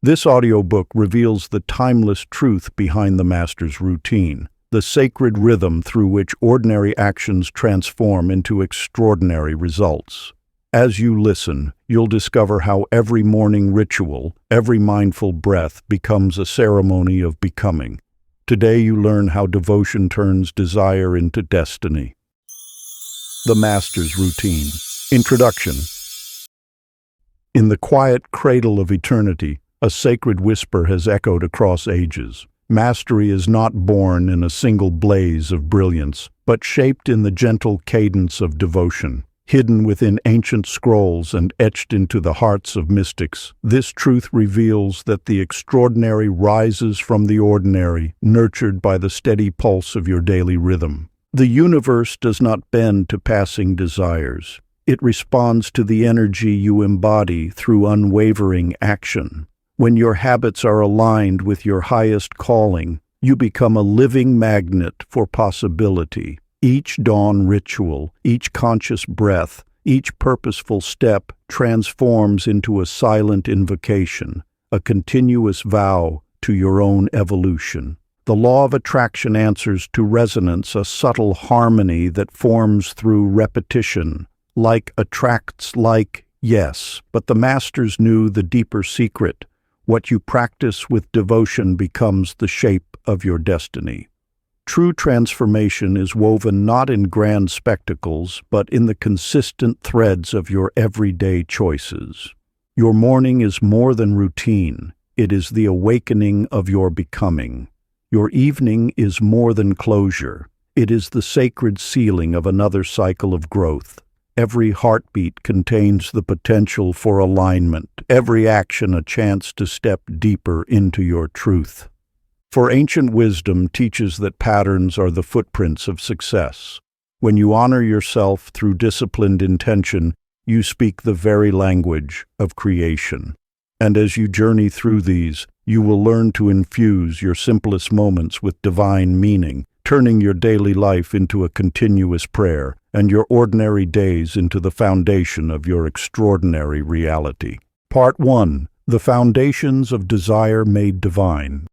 This audiobook reveals the timeless truth behind the Master's routine, the sacred rhythm through which ordinary actions transform into extraordinary results. As you listen, you'll discover how every morning ritual, every mindful breath becomes a ceremony of becoming. Today you learn how devotion turns desire into destiny. The Master's Routine. Introduction. In the quiet cradle of eternity, a sacred whisper has echoed across ages. Mastery is not born in a single blaze of brilliance, but shaped in the gentle cadence of devotion. Hidden within ancient scrolls and etched into the hearts of mystics, this truth reveals that the extraordinary rises from the ordinary, nurtured by the steady pulse of your daily rhythm. The universe does not bend to passing desires. It responds to the energy you embody through unwavering action. When your habits are aligned with your highest calling, you become a living magnet for possibility. Each dawn ritual, each conscious breath, each purposeful step transforms into a silent invocation, a continuous vow to your own evolution. The law of attraction answers to resonance, a subtle harmony that forms through repetition. Like attracts like, yes, but the Masters knew the deeper secret. What you practice with devotion becomes the shape of your destiny. True transformation is woven not in grand spectacles, but in the consistent threads of your everyday choices. Your morning is more than routine. It is the awakening of your becoming. Your evening is more than closure. It is the sacred sealing of another cycle of growth. Every heartbeat contains the potential for alignment, every action a chance to step deeper into your truth. For ancient wisdom teaches that patterns are the footprints of success. When you honor yourself through disciplined intention, you speak the very language of creation. And as you journey through these, you will learn to infuse your simplest moments with divine meaning, turning your daily life into a continuous prayer, and your ordinary days into the foundation of your extraordinary reality. Part 1. The Foundations of Desire Made Divine.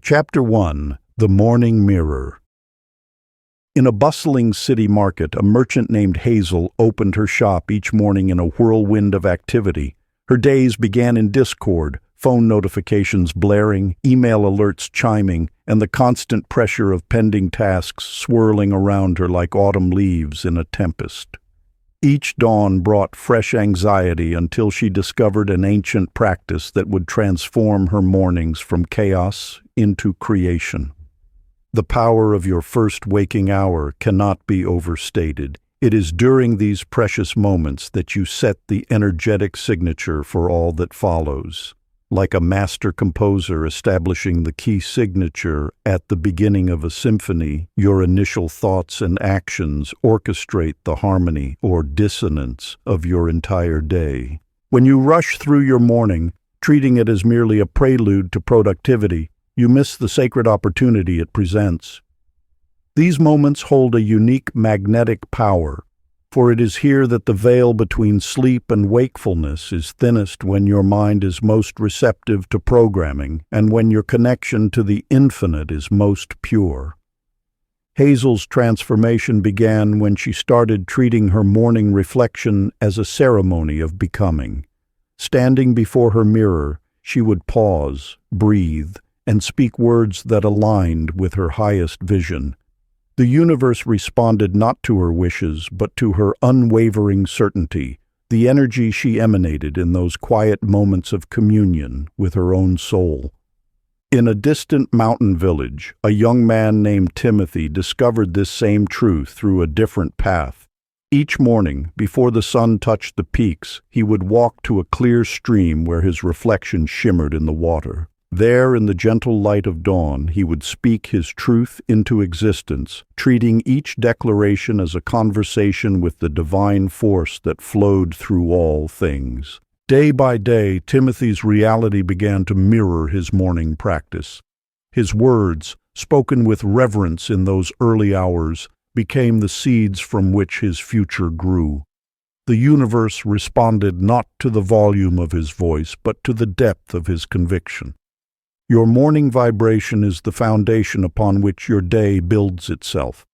Chapter 1. The Morning Mirror. In a bustling city market, a merchant named Hazel opened her shop each morning in a whirlwind of activity. Her days began in discord, phone notifications blaring, email alerts chiming, and the constant pressure of pending tasks swirling around her like autumn leaves in a tempest. Each dawn brought fresh anxiety until she discovered an ancient practice that would transform her mornings from chaos into creation. The power of your first waking hour cannot be overstated. It is during these precious moments that you set the energetic signature for all that follows. Like a master composer establishing the key signature at the beginning of a symphony, your initial thoughts and actions orchestrate the harmony or dissonance of your entire day. When you rush through your morning, treating it as merely a prelude to productivity, you miss the sacred opportunity it presents. These moments hold a unique magnetic power, for it is here that the veil between sleep and wakefulness is thinnest, when your mind is most receptive to programming, and when your connection to the infinite is most pure. Hazel's transformation began when she started treating her morning reflection as a ceremony of becoming. Standing before her mirror, she would pause, breathe, and speak words that aligned with her highest vision. The universe responded not to her wishes, but to her unwavering certainty, the energy she emanated in those quiet moments of communion with her own soul. In a distant mountain village, a young man named Timothy discovered this same truth through a different path. Each morning, before the sun touched the peaks, he would walk to a clear stream where his reflection shimmered in the water. There, in the gentle light of dawn, he would speak his truth into existence, treating each declaration as a conversation with the divine force that flowed through all things. Day by day, Timothy's reality began to mirror his morning practice. His words, spoken with reverence in those early hours, became the seeds from which his future grew. The universe responded not to the volume of his voice, but to the depth of his conviction. Your morning vibration is the foundation upon which your day builds itself.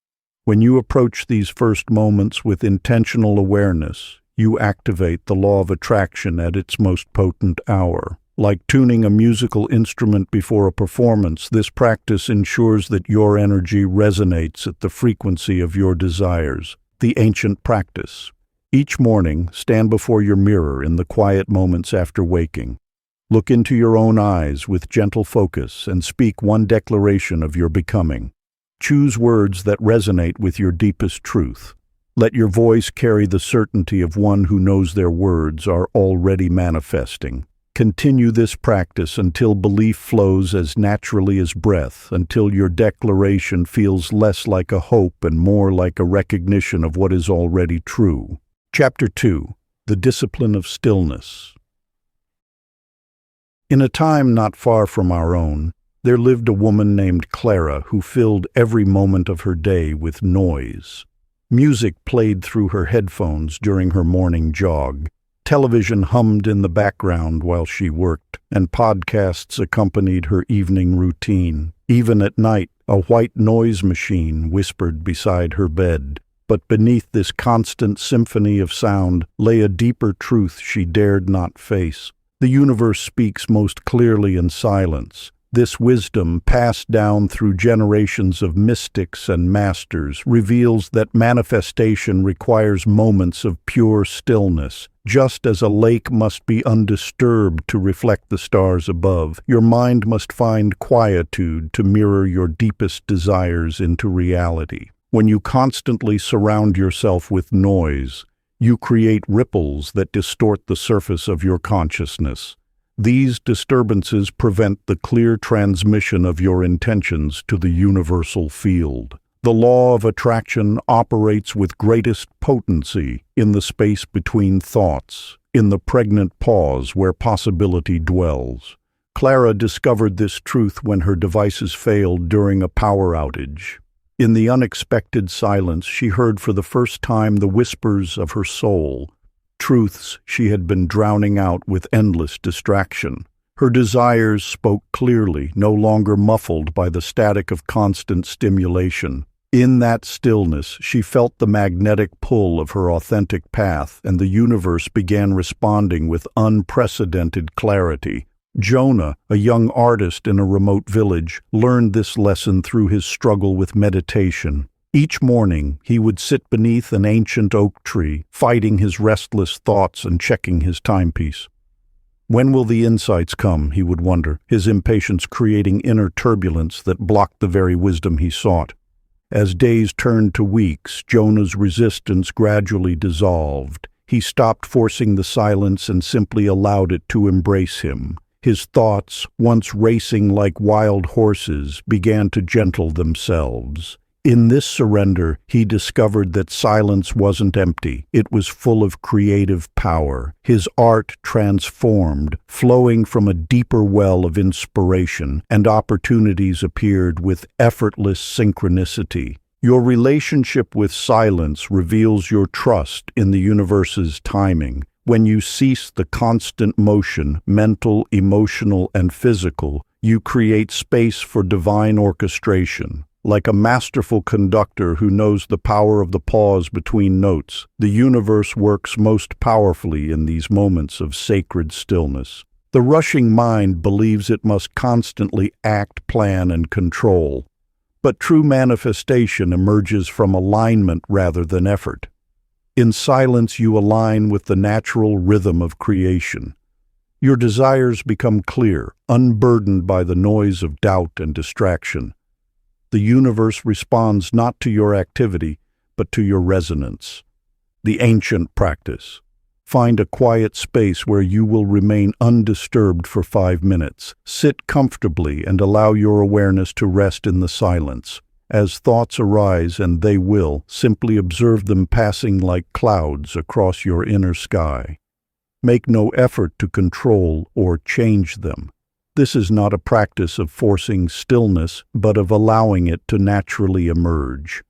When you approach these first moments with intentional awareness, you activate the law of attraction at its most potent hour. Like tuning a musical instrument before a performance, this practice ensures that your energy resonates at the frequency of your desires. The ancient practice. Each morning, stand before your mirror in the quiet moments after waking. Look into your own eyes with gentle focus and speak one declaration of your becoming. Choose words that resonate with your deepest truth. Let your voice carry the certainty of one who knows their words are already manifesting. Continue this practice until belief flows as naturally as breath, until your declaration feels less like a hope and more like a recognition of what is already true. Chapter 2. The Discipline of Stillness. In a time not far from our own, there lived a woman named Clara who filled every moment of her day with noise. Music played through her headphones during her morning jog. Television hummed in the background while she worked, and podcasts accompanied her evening routine. Even at night, a white noise machine whispered beside her bed. But beneath this constant symphony of sound lay a deeper truth she dared not face. The universe speaks most clearly in silence. This wisdom, passed down through generations of mystics and masters, reveals that manifestation requires moments of pure stillness. Just as a lake must be undisturbed to reflect the stars above, your mind must find quietude to mirror your deepest desires into reality. When you constantly surround yourself with noise, you create ripples that distort the surface of your consciousness. These disturbances prevent the clear transmission of your intentions to the universal field. The law of attraction operates with greatest potency in the space between thoughts, in the pregnant pause where possibility dwells. Clara discovered this truth when her devices failed during a power outage. In the unexpected silence, she heard for the first time the whispers of her soul, truths she had been drowning out with endless distraction. Her desires spoke clearly, no longer muffled by the static of constant stimulation. In that stillness, she felt the magnetic pull of her authentic path, and the universe began responding with unprecedented clarity. Jonah, a young artist in a remote village, learned this lesson through his struggle with meditation. Each morning, he would sit beneath an ancient oak tree, fighting his restless thoughts and checking his timepiece. When will the insights come, he would wonder, his impatience creating inner turbulence that blocked the very wisdom he sought. As days turned to weeks, Jonah's resistance gradually dissolved. He stopped forcing the silence and simply allowed it to embrace him. His thoughts, once racing like wild horses, began to gentle themselves. In this surrender, he discovered that silence wasn't empty. It was full of creative power. His art transformed, flowing from a deeper well of inspiration, and opportunities appeared with effortless synchronicity. Your relationship with silence reveals your trust in the universe's timing. When you cease the constant motion, mental, emotional, and physical, you create space for divine orchestration. Like a masterful conductor who knows the power of the pause between notes, the universe works most powerfully in these moments of sacred stillness. The rushing mind believes it must constantly act, plan, and control. But true manifestation emerges from alignment rather than effort. In silence, you align with the natural rhythm of creation. Your desires become clear, unburdened by the noise of doubt and distraction. The universe responds not to your activity, but to your resonance. The ancient practice. Find a quiet space where you will remain undisturbed for 5 minutes. Sit comfortably and allow your awareness to rest in the silence. As thoughts arise, and they will, simply observe them passing like clouds across your inner sky. Make no effort to control or change them. This is not a practice of forcing stillness, but of allowing it to naturally emerge.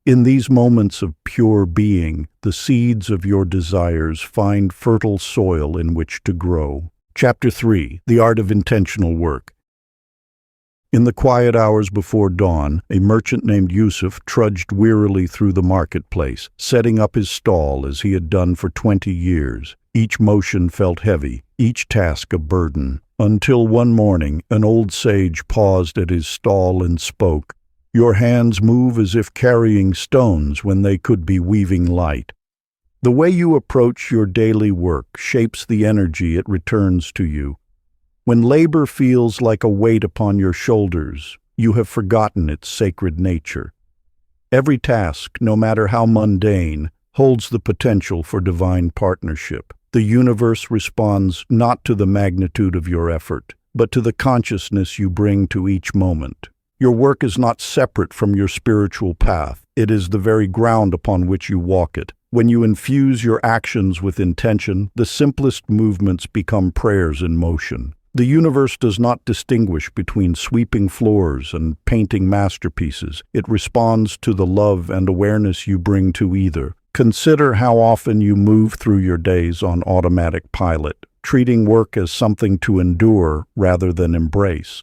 In these moments of pure being, the seeds of your desires find fertile soil in which to grow. Chapter 3. The Art of Intentional Work. In the quiet hours before dawn, a merchant named Yusuf trudged wearily through the marketplace, setting up his stall as he had done for 20 years. Each motion felt heavy, each task a burden, until one morning an old sage paused at his stall and spoke. "Your hands move as if carrying stones when they could be weaving light." The way you approach your daily work shapes the energy it returns to you. When labor feels like a weight upon your shoulders, you have forgotten its sacred nature. Every task, no matter how mundane, holds the potential for divine partnership. The universe responds not to the magnitude of your effort, but to the consciousness you bring to each moment. Your work is not separate from your spiritual path. It is the very ground upon which you walk it. When you infuse your actions with intention, the simplest movements become prayers in motion. The universe does not distinguish between sweeping floors and painting masterpieces. It responds to the love and awareness you bring to either. Consider how often you move through your days on automatic pilot, treating work as something to endure rather than embrace.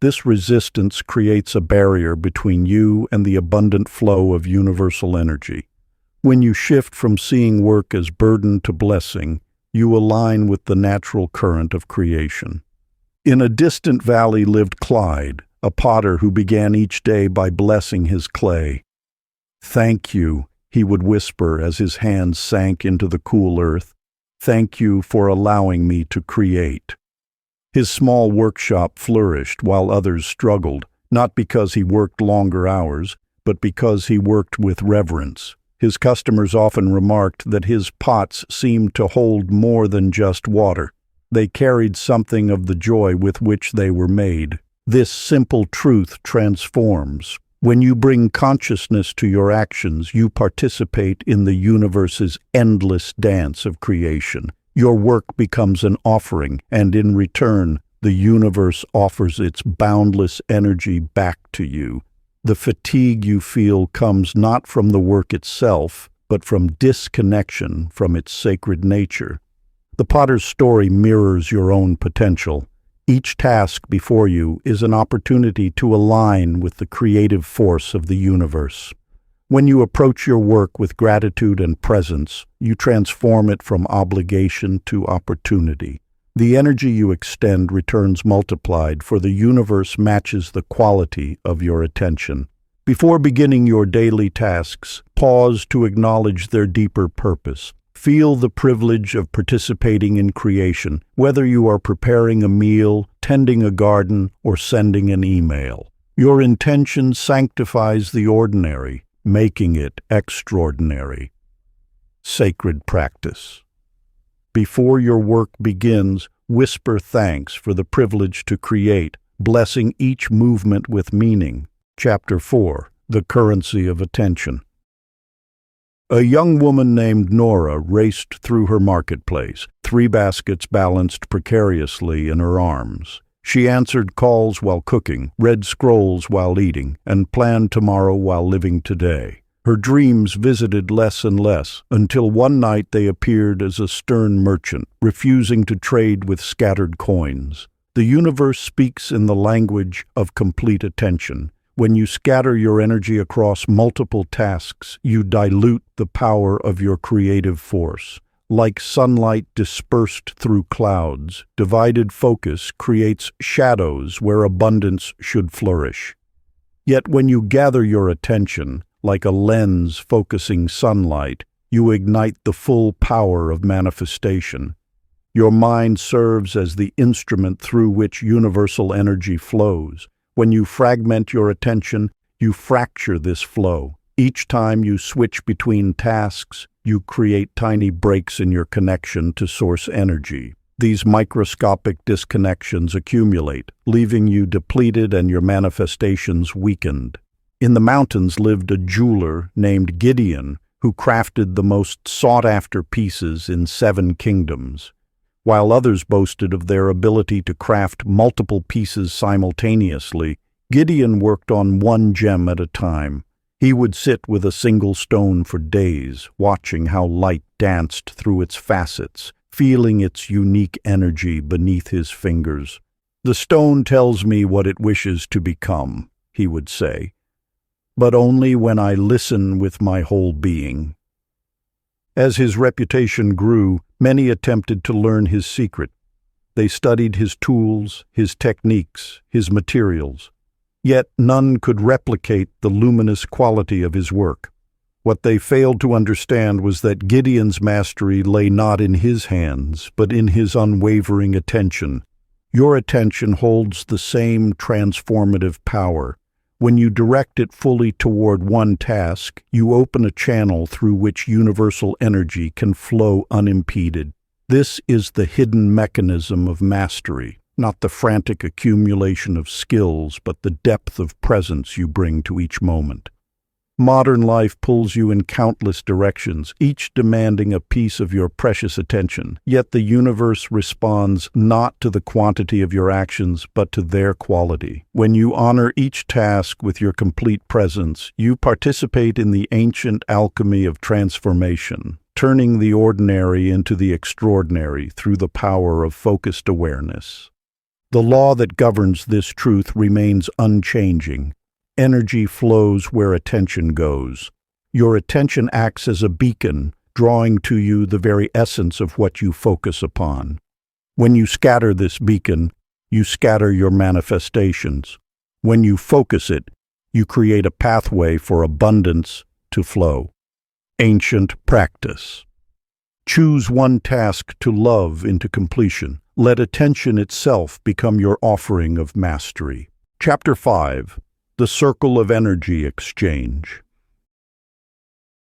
This resistance creates a barrier between you and the abundant flow of universal energy. When you shift from seeing work as burden to blessing, you align with the natural current of creation. In a distant valley lived Clyde, a potter who began each day by blessing his clay. "Thank you," he would whisper as his hands sank into the cool earth. "Thank you for allowing me to create." His small workshop flourished while others struggled, not because he worked longer hours, but because he worked with reverence. His customers often remarked that his pots seemed to hold more than just water. They carried something of the joy with which they were made. This simple truth transforms. When you bring consciousness to your actions, you participate in the universe's endless dance of creation. Your work becomes an offering, and in return, the universe offers its boundless energy back to you. The fatigue you feel comes not from the work itself, but from disconnection from its sacred nature. The potter's story mirrors your own potential. Each task before you is an opportunity to align with the creative force of the universe. When you approach your work with gratitude and presence, you transform it from obligation to opportunity. The energy you extend returns multiplied, for the universe matches the quality of your attention. Before beginning your daily tasks, pause to acknowledge their deeper purpose. Feel the privilege of participating in creation, whether you are preparing a meal, tending a garden, or sending an email. Your intention sanctifies the ordinary, making it extraordinary. Sacred practice. Before your work begins, whisper thanks for the privilege to create, blessing each movement with meaning. Chapter 4. The Currency of Attention. A young woman named Nora raced through her marketplace, 3 baskets balanced precariously in her arms. She answered calls while cooking, read scrolls while eating, and planned tomorrow while living today. Her dreams visited less and less, until one night they appeared as a stern merchant, refusing to trade with scattered coins. The universe speaks in the language of complete attention. When you scatter your energy across multiple tasks, you dilute the power of your creative force. Like sunlight dispersed through clouds, divided focus creates shadows where abundance should flourish. Yet when you gather your attention, like a lens focusing sunlight, you ignite the full power of manifestation. Your mind serves as the instrument through which universal energy flows. When you fragment your attention, you fracture this flow. Each time you switch between tasks, you create tiny breaks in your connection to source energy. These microscopic disconnections accumulate, leaving you depleted and your manifestations weakened. In the mountains lived a jeweler named Gideon, who crafted the most sought-after pieces in 7 kingdoms. While others boasted of their ability to craft multiple pieces simultaneously, Gideon worked on one gem at a time. He would sit with a single stone for days, watching how light danced through its facets, feeling its unique energy beneath his fingers. "The stone tells me what it wishes to become," he would say, "but only when I listen with my whole being." As his reputation grew, many attempted to learn his secret. They studied his tools, his techniques, his materials. Yet none could replicate the luminous quality of his work. What they failed to understand was that Gideon's mastery lay not in his hands, but in his unwavering attention. Your attention holds the same transformative power. When you direct it fully toward one task, you open a channel through which universal energy can flow unimpeded. This is the hidden mechanism of mastery, not the frantic accumulation of skills, but the depth of presence you bring to each moment. Modern life pulls you in countless directions, each demanding a piece of your precious attention. Yet the universe responds not to the quantity of your actions, but to their quality. When you honor each task with your complete presence, you participate in the ancient alchemy of transformation, turning the ordinary into the extraordinary through the power of focused awareness. The law that governs this truth remains unchanging. Energy flows where attention goes. Your attention acts as a beacon, drawing to you the very essence of what you focus upon. When you scatter this beacon, you scatter your manifestations. When you focus it, you create a pathway for abundance to flow. Ancient practice. Choose one task to love into completion. Let attention itself become your offering of mastery. Chapter 5. The Circle of Energy Exchange.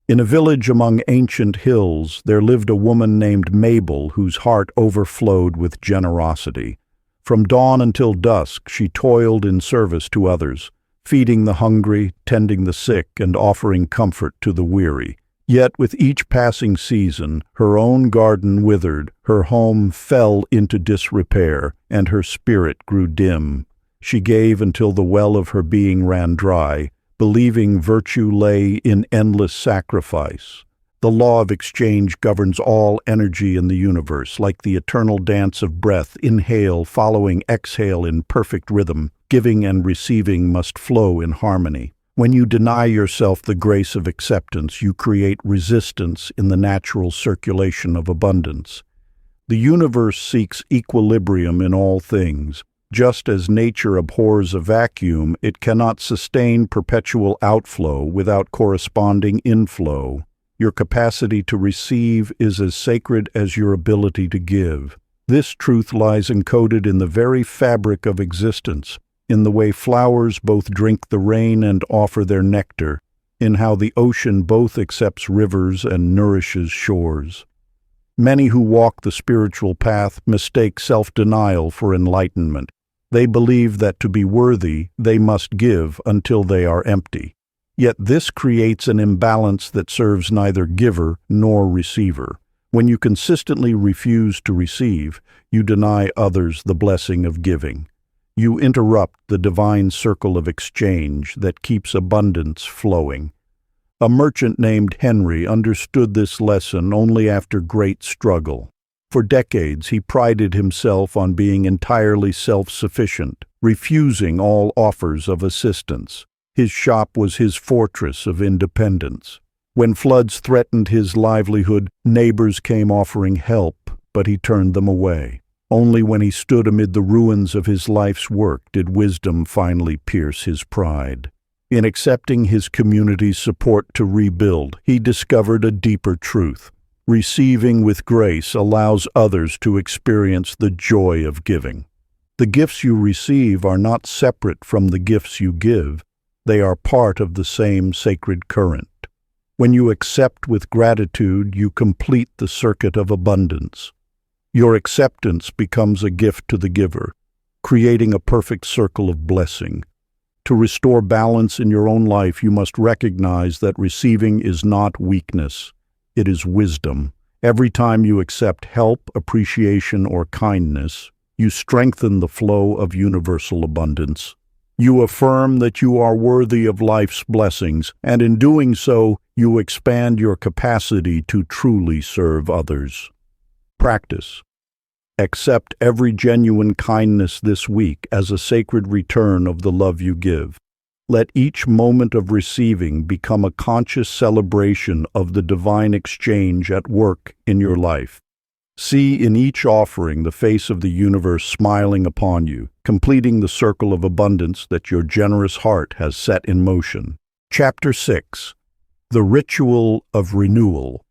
In a village among ancient hills, there lived a woman named Mabel whose heart overflowed with generosity. From dawn until dusk, she toiled in service to others, feeding the hungry, tending the sick, and offering comfort to the weary. Yet with each passing season, her own garden withered, her home fell into disrepair, and her spirit grew dim. She gave until the well of her being ran dry, believing virtue lay in endless sacrifice. The law of exchange governs all energy in the universe, like the eternal dance of breath, inhale following exhale in perfect rhythm. Giving and receiving must flow in harmony. When you deny yourself the grace of acceptance, you create resistance in the natural circulation of abundance. The universe seeks equilibrium in all things. Just as nature abhors a vacuum, it cannot sustain perpetual outflow without corresponding inflow. Your capacity to receive is as sacred as your ability to give. This truth lies encoded in the very fabric of existence, in the way flowers both drink the rain and offer their nectar, in how the ocean both accepts rivers and nourishes shores. Many who walk the spiritual path mistake self-denial for enlightenment. They believe that to be worthy, they must give until they are empty. Yet this creates an imbalance that serves neither giver nor receiver. When you consistently refuse to receive, you deny others the blessing of giving. You interrupt the divine circle of exchange that keeps abundance flowing. A merchant named Henry understood this lesson only after great struggle. For decades, he prided himself on being entirely self-sufficient, refusing all offers of assistance. His shop was his fortress of independence. When floods threatened his livelihood, neighbors came offering help, but he turned them away. Only when he stood amid the ruins of his life's work did wisdom finally pierce his pride. In accepting his community's support to rebuild, he discovered a deeper truth. Receiving with grace allows others to experience the joy of giving. The gifts you receive are not separate from the gifts you give. They are part of the same sacred current. When you accept with gratitude, you complete the circuit of abundance. Your acceptance becomes a gift to the giver, creating a perfect circle of blessing. To restore balance in your own life, you must recognize that receiving is not weakness. It is wisdom. Every time you accept help, appreciation, or kindness, you strengthen the flow of universal abundance. You affirm that you are worthy of life's blessings, and in doing so, you expand your capacity to truly serve others. Practice. Accept every genuine kindness this week as a sacred return of the love you give. Let each moment of receiving become a conscious celebration of the divine exchange at work in your life. See in each offering the face of the universe smiling upon you, completing the circle of abundance that your generous heart has set in motion. Chapter 6. The Ritual of Renewal.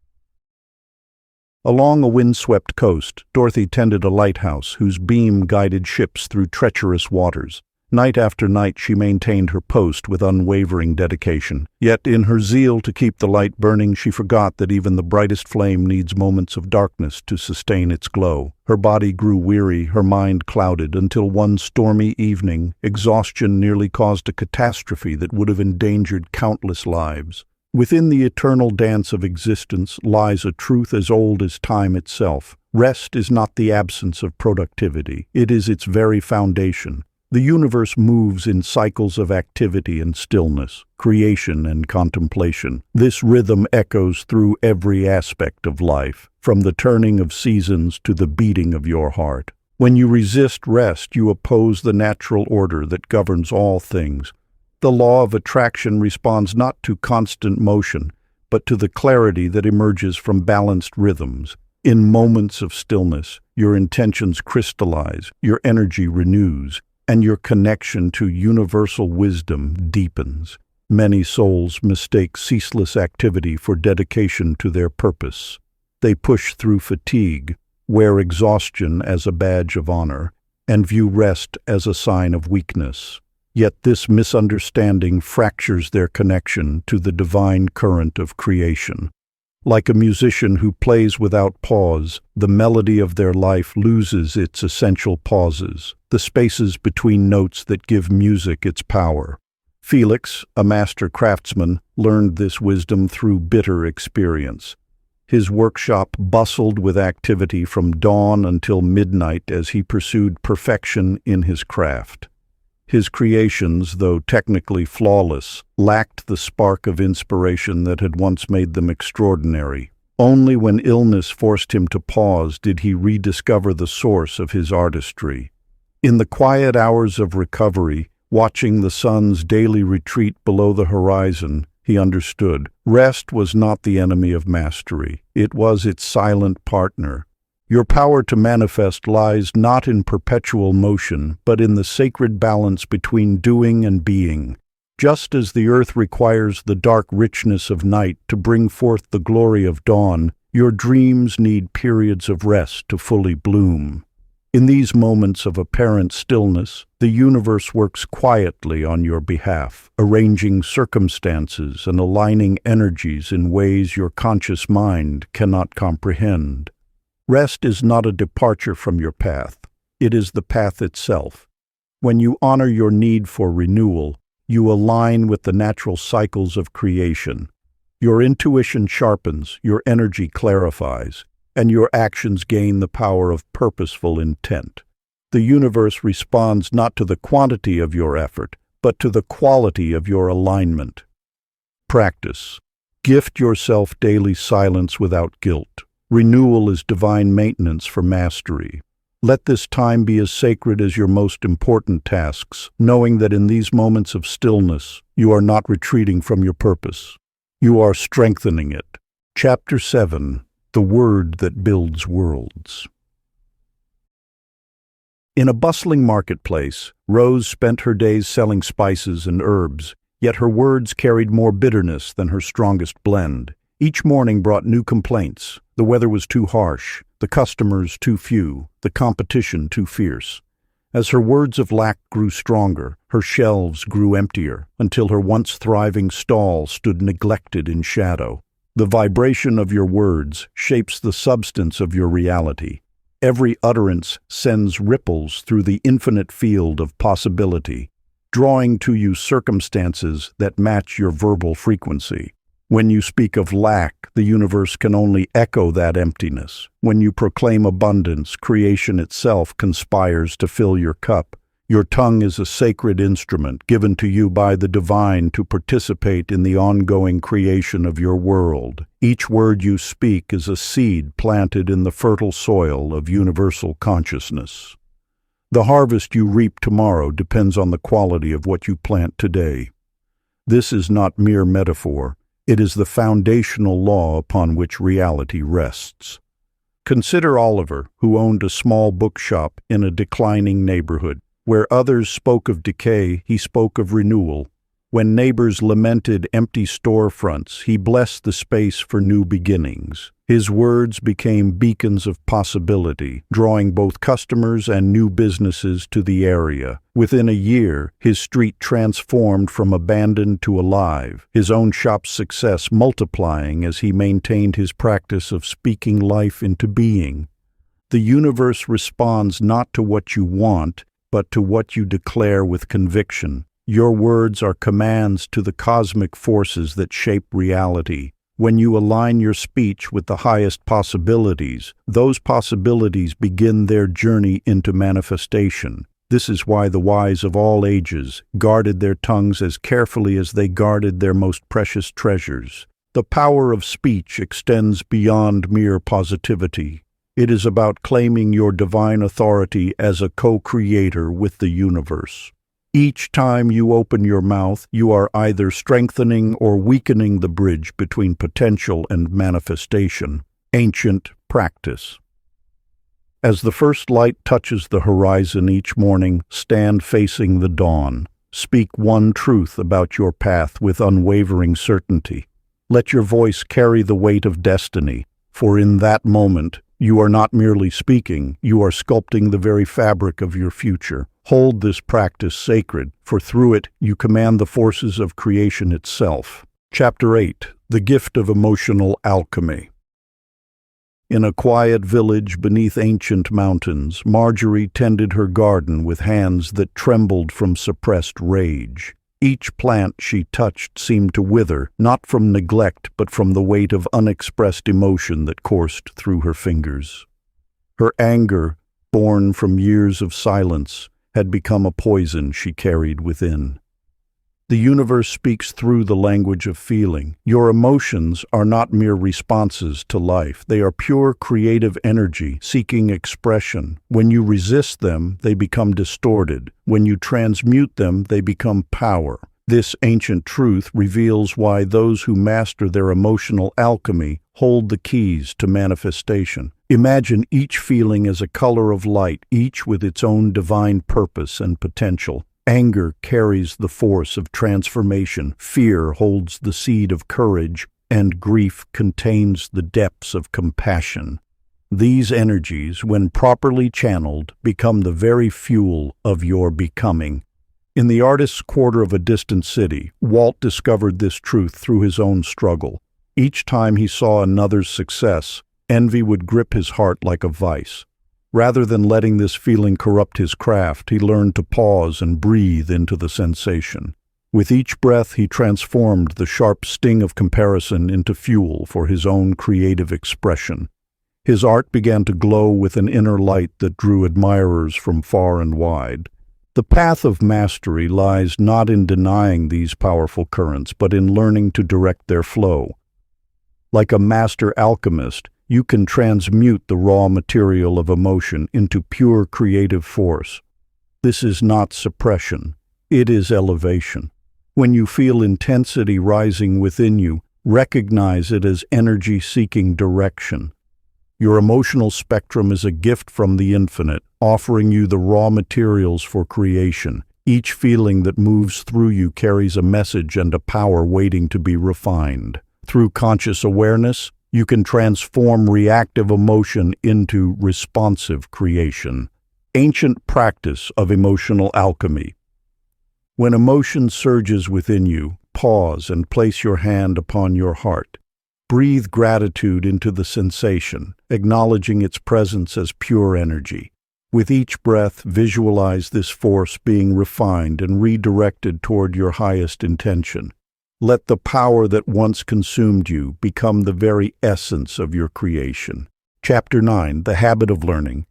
Along a windswept coast, Dorothy tended a lighthouse whose beam guided ships through treacherous waters. Night after night she maintained her post with unwavering dedication. Yet in her zeal to keep the light burning, she forgot that even the brightest flame needs moments of darkness to sustain its glow. Her body grew weary, her mind clouded, until one stormy evening, exhaustion nearly caused a catastrophe that would have endangered countless lives. Within the eternal dance of existence lies a truth as old as time itself. Rest is not the absence of productivity, it is its very foundation. The universe moves in cycles of activity and stillness, creation and contemplation. This rhythm echoes through every aspect of life, from the turning of seasons to the beating of your heart. When you resist rest, you oppose the natural order that governs all things. The law of attraction responds not to constant motion, but to the clarity that emerges from balanced rhythms. In moments of stillness, your intentions crystallize, your energy renews, and your connection to universal wisdom deepens. Many souls mistake ceaseless activity for dedication to their purpose. They push through fatigue, wear exhaustion as a badge of honor, and view rest as a sign of weakness. Yet this misunderstanding fractures their connection to the divine current of creation. Like a musician who plays without pause, the melody of their life loses its essential pauses, the spaces between notes that give music its power. Felix, a master craftsman, learned this wisdom through bitter experience. His workshop bustled with activity from dawn until midnight as he pursued perfection in his craft. His creations, though technically flawless, lacked the spark of inspiration that had once made them extraordinary. Only when illness forced him to pause did he rediscover the source of his artistry. In the quiet hours of recovery, watching the sun's daily retreat below the horizon, he understood. Rest was not the enemy of mastery. It was its silent partner. Your power to manifest lies not in perpetual motion, but in the sacred balance between doing and being. Just as the earth requires the dark richness of night to bring forth the glory of dawn, your dreams need periods of rest to fully bloom. In these moments of apparent stillness, the universe works quietly on your behalf, arranging circumstances and aligning energies in ways your conscious mind cannot comprehend. Rest is not a departure from your path. It is the path itself. When you honor your need for renewal, you align with the natural cycles of creation. Your intuition sharpens, your energy clarifies, and your actions gain the power of purposeful intent. The universe responds not to the quantity of your effort, but to the quality of your alignment. Practice. Gift yourself daily silence without guilt. Renewal is divine maintenance for mastery. Let this time be as sacred as your most important tasks, knowing that in these moments of stillness, you are not retreating from your purpose. You are strengthening it. Chapter 7. The Word that Builds Worlds. In a bustling marketplace, Rose spent her days selling spices and herbs, yet her words carried more bitterness than her strongest blend. Each morning brought new complaints. The weather was too harsh, the customers too few, the competition too fierce. As her words of lack grew stronger, her shelves grew emptier, until her once thriving stall stood neglected in shadow. The vibration of your words shapes the substance of your reality. Every utterance sends ripples through the infinite field of possibility, drawing to you circumstances that match your verbal frequency. When you speak of lack, the universe can only echo that emptiness. When you proclaim abundance, creation itself conspires to fill your cup. Your tongue is a sacred instrument given to you by the divine to participate in the ongoing creation of your world. Each word you speak is a seed planted in the fertile soil of universal consciousness. The harvest you reap tomorrow depends on the quality of what you plant today. This is not mere metaphor. It is the foundational law upon which reality rests. Consider Oliver, who owned a small bookshop in a declining neighborhood. Where others spoke of decay, he spoke of renewal. When neighbors lamented empty storefronts, he blessed the space for new beginnings. His words became beacons of possibility, drawing both customers and new businesses to the area. Within a year, his street transformed from abandoned to alive, his own shop's success multiplying as he maintained his practice of speaking life into being. The universe responds not to what you want, but to what you declare with conviction. Your words are commands to the cosmic forces that shape reality. When you align your speech with the highest possibilities, those possibilities begin their journey into manifestation. This is why the wise of all ages guarded their tongues as carefully as they guarded their most precious treasures. The power of speech extends beyond mere positivity. It is about claiming your divine authority as a co-creator with the universe. Each time you open your mouth, you are either strengthening or weakening the bridge between potential and manifestation. Ancient practice. As the first light touches the horizon each morning, stand facing the dawn. Speak one truth about your path with unwavering certainty. Let your voice carry the weight of destiny, for in that moment, you are not merely speaking, you are sculpting the very fabric of your future. Hold this practice sacred, for through it you command the forces of creation itself. Chapter 8. The Gift of Emotional Alchemy. In a quiet village beneath ancient mountains, Marjorie tended her garden with hands that trembled from suppressed rage. Each plant she touched seemed to wither, not from neglect but from the weight of unexpressed emotion that coursed through her fingers. Her anger, born from years of silence, had become a poison she carried within. The universe speaks through the language of feeling. Your emotions are not mere responses to life. They are pure creative energy seeking expression. When you resist them, they become distorted. When you transmute them, they become power. This ancient truth reveals why those who master their emotional alchemy hold the keys to manifestation. Imagine each feeling as a color of light, each with its own divine purpose and potential. Anger carries the force of transformation, fear holds the seed of courage, and grief contains the depths of compassion. These energies, when properly channeled, become the very fuel of your becoming. In the artist's quarter of a distant city, Walt discovered this truth through his own struggle. Each time he saw another's success, envy would grip his heart like a vice. Rather than letting this feeling corrupt his craft, he learned to pause and breathe into the sensation. With each breath, he transformed the sharp sting of comparison into fuel for his own creative expression. His art began to glow with an inner light that drew admirers from far and wide. The path of mastery lies not in denying these powerful currents, but in learning to direct their flow. Like a master alchemist, you can transmute the raw material of emotion into pure creative force. This is not suppression, it is elevation. When you feel intensity rising within you, recognize it as energy seeking direction. Your emotional spectrum is a gift from the infinite, offering you the raw materials for creation. Each feeling that moves through you carries a message and a power waiting to be refined. Through conscious awareness, you can transform reactive emotion into responsive creation. Ancient practice of emotional alchemy. When emotion surges within you, pause and place your hand upon your heart. Breathe gratitude into the sensation, acknowledging its presence as pure energy. With each breath, visualize this force being refined and redirected toward your highest intention. Let the power that once consumed you become the very essence of your creation. Chapter 9. The Habit of Learning.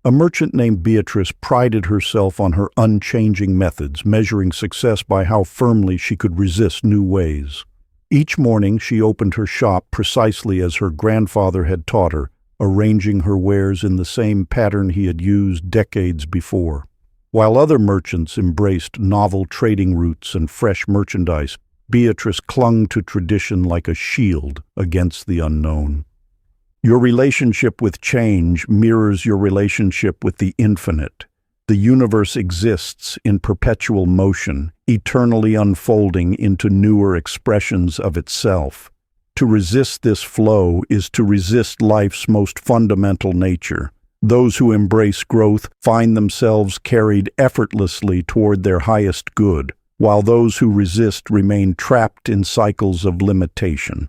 A merchant named Beatrice prided herself on her unchanging methods, measuring success by how firmly she could resist new ways. Each morning she opened her shop precisely as her grandfather had taught her, arranging her wares in the same pattern he had used decades before. While other merchants embraced novel trading routes and fresh merchandise, Beatrice clung to tradition like a shield against the unknown. Your relationship with change mirrors your relationship with the infinite. The universe exists in perpetual motion, eternally unfolding into newer expressions of itself. To resist this flow is to resist life's most fundamental nature. Those who embrace growth find themselves carried effortlessly toward their highest good, while those who resist remain trapped in cycles of limitation.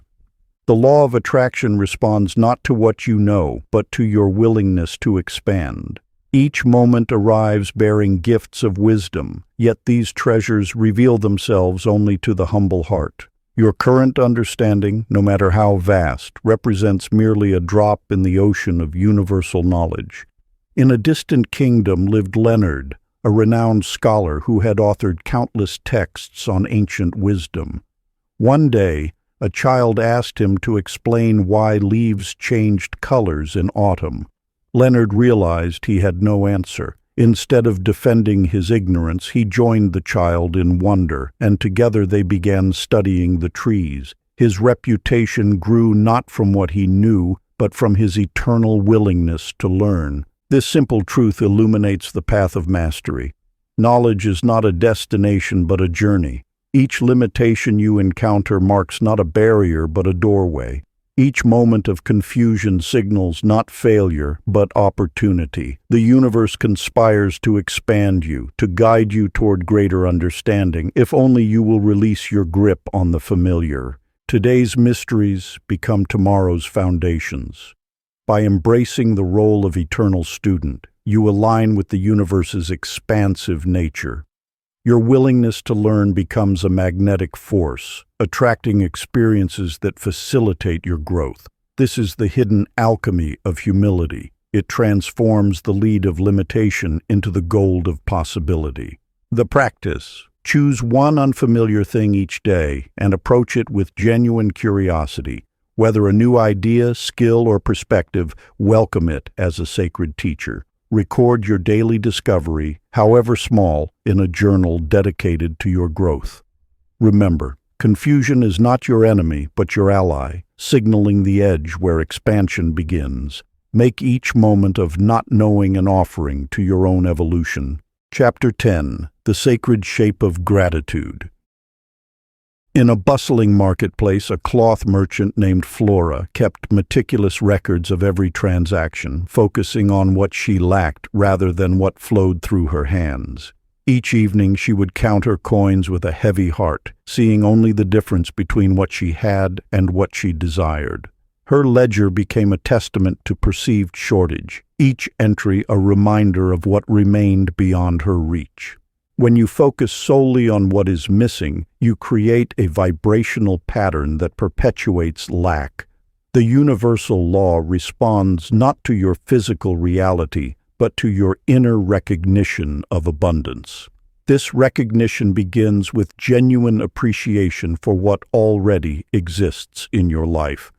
The law of attraction responds not to what you know, but to your willingness to expand. Each moment arrives bearing gifts of wisdom, yet these treasures reveal themselves only to the humble heart. Your current understanding, no matter how vast, represents merely a drop in the ocean of universal knowledge. In a distant kingdom lived Leonard, a renowned scholar who had authored countless texts on ancient wisdom. One day, a child asked him to explain why leaves changed colors in autumn. Leonard realized he had no answer. Instead of defending his ignorance, he joined the child in wonder, and together they began studying the trees. His reputation grew not from what he knew, but from his eternal willingness to learn. This simple truth illuminates the path of mastery. Knowledge is not a destination but a journey. Each limitation you encounter marks not a barrier but a doorway. Each moment of confusion signals not failure, but opportunity. The universe conspires to expand you, to guide you toward greater understanding, if only you will release your grip on the familiar. Today's mysteries become tomorrow's foundations. By embracing the role of eternal student, you align with the universe's expansive nature. Your willingness to learn becomes a magnetic force, attracting experiences that facilitate your growth. This is the hidden alchemy of humility. It transforms the lead of limitation into the gold of possibility. The practice: choose one unfamiliar thing each day and approach it with genuine curiosity. Whether a new idea, skill, or perspective, welcome it as a sacred teacher. Record your daily discovery, however small, in a journal dedicated to your growth. Remember, confusion is not your enemy, but your ally, signaling the edge where expansion begins. Make each moment of not knowing an offering to your own evolution. Chapter 10: The Sacred Shape of Gratitude. In a bustling marketplace, a cloth merchant named Flora kept meticulous records of every transaction, focusing on what she lacked rather than what flowed through her hands. Each evening she would count her coins with a heavy heart, seeing only the difference between what she had and what she desired. Her ledger became a testament to perceived shortage, each entry a reminder of what remained beyond her reach. When you focus solely on what is missing, you create a vibrational pattern that perpetuates lack. The universal law responds not to your physical reality, but to your inner recognition of abundance. This recognition begins with genuine appreciation for what already exists in your life.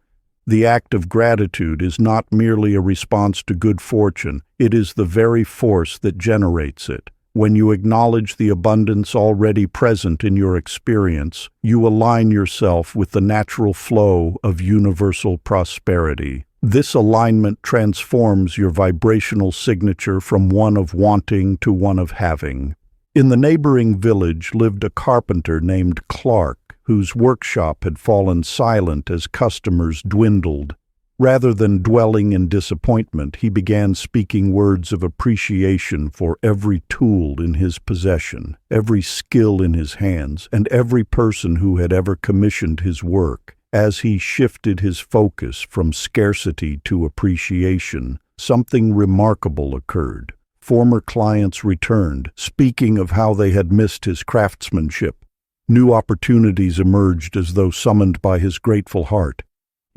The act of gratitude is not merely a response to good fortune, it is the very force that generates it. When you acknowledge the abundance already present in your experience, you align yourself with the natural flow of universal prosperity. This alignment transforms your vibrational signature from one of wanting to one of having. In the neighboring village lived a carpenter named Clark, whose workshop had fallen silent as customers dwindled. Rather than dwelling in disappointment, he began speaking words of appreciation for every tool in his possession, every skill in his hands, and every person who had ever commissioned his work. As he shifted his focus from scarcity to appreciation, something remarkable occurred. Former clients returned, speaking of how they had missed his craftsmanship. New opportunities emerged as though summoned by his grateful heart.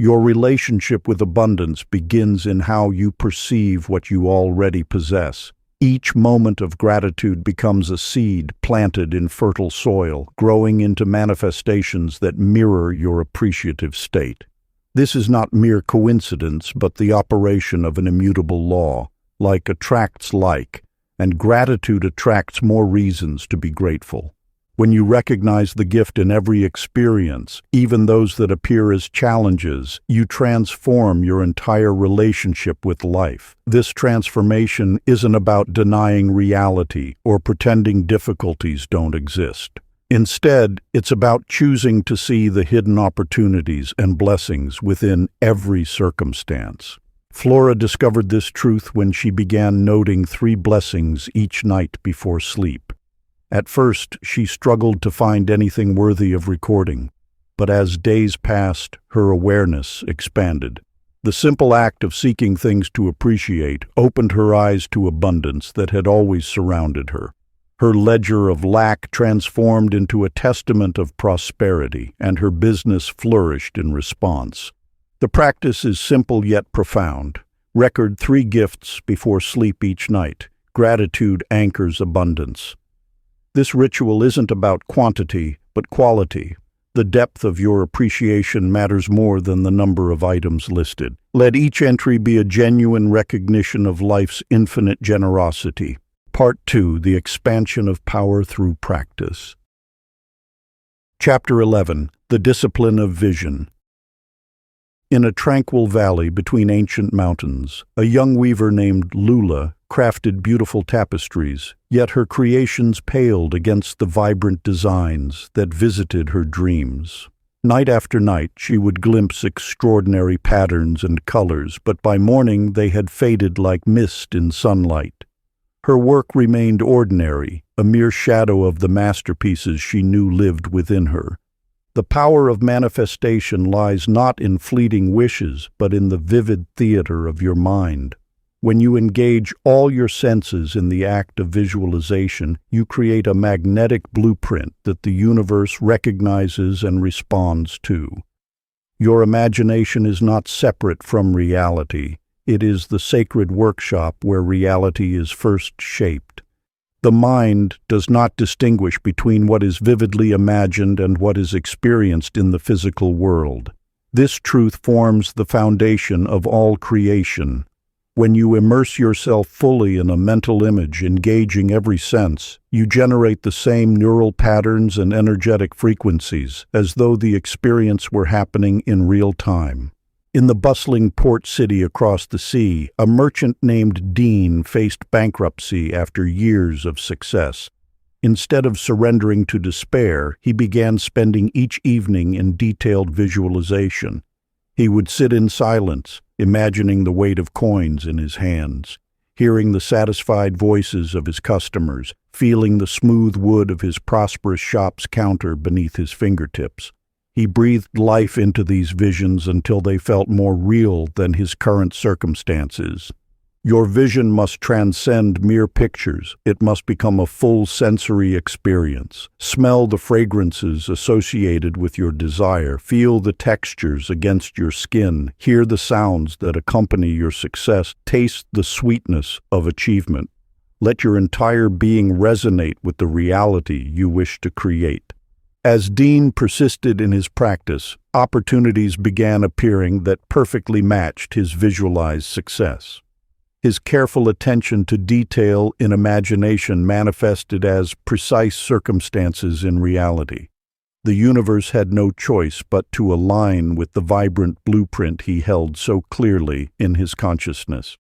Your relationship with abundance begins in how you perceive what you already possess. Each moment of gratitude becomes a seed planted in fertile soil, growing into manifestations that mirror your appreciative state. This is not mere coincidence, but the operation of an immutable law. Like attracts like, and gratitude attracts more reasons to be grateful. When you recognize the gift in every experience, even those that appear as challenges, you transform your entire relationship with life. This transformation isn't about denying reality or pretending difficulties don't exist. Instead, it's about choosing to see the hidden opportunities and blessings within every circumstance. Flora discovered this truth when she began noting 3 blessings each night before sleep. At first, she struggled to find anything worthy of recording, but as days passed, her awareness expanded. The simple act of seeking things to appreciate opened her eyes to abundance that had always surrounded her. Her ledger of lack transformed into a testament of prosperity, and her business flourished in response. The practice is simple yet profound. Record 3 gifts before sleep each night. Gratitude anchors abundance. This ritual isn't about quantity, but quality. The depth of your appreciation matters more than the number of items listed. Let each entry be a genuine recognition of life's infinite generosity. Part 2: The Expansion of Power Through Practice. Chapter 11: The Discipline of Vision. In a tranquil valley between ancient mountains, a young weaver named Lula crafted beautiful tapestries, yet her creations paled against the vibrant designs that visited her dreams. Night after night, she would glimpse extraordinary patterns and colors, but by morning they had faded like mist in sunlight. Her work remained ordinary, a mere shadow of the masterpieces she knew lived within her. The power of manifestation lies not in fleeting wishes, but in the vivid theater of your mind. When you engage all your senses in the act of visualization, you create a magnetic blueprint that the universe recognizes and responds to. Your imagination is not separate from reality. It is the sacred workshop where reality is first shaped. The mind does not distinguish between what is vividly imagined and what is experienced in the physical world. This truth forms the foundation of all creation. When you immerse yourself fully in a mental image, engaging every sense, you generate the same neural patterns and energetic frequencies, as though the experience were happening in real time. In the bustling port city across the sea, a merchant named Dean faced bankruptcy after years of success. Instead of surrendering to despair, he began spending each evening in detailed visualization. He would sit in silence, imagining the weight of coins in his hands, hearing the satisfied voices of his customers, feeling the smooth wood of his prosperous shop's counter beneath his fingertips. He breathed life into these visions until they felt more real than his current circumstances. Your vision must transcend mere pictures. It must become a full sensory experience. Smell the fragrances associated with your desire. Feel the textures against your skin. Hear the sounds that accompany your success. Taste the sweetness of achievement. Let your entire being resonate with the reality you wish to create. As Dean persisted in his practice, opportunities began appearing that perfectly matched his visualized success. His careful attention to detail in imagination manifested as precise circumstances in reality. The universe had no choice but to align with the vibrant blueprint he held so clearly in his consciousness.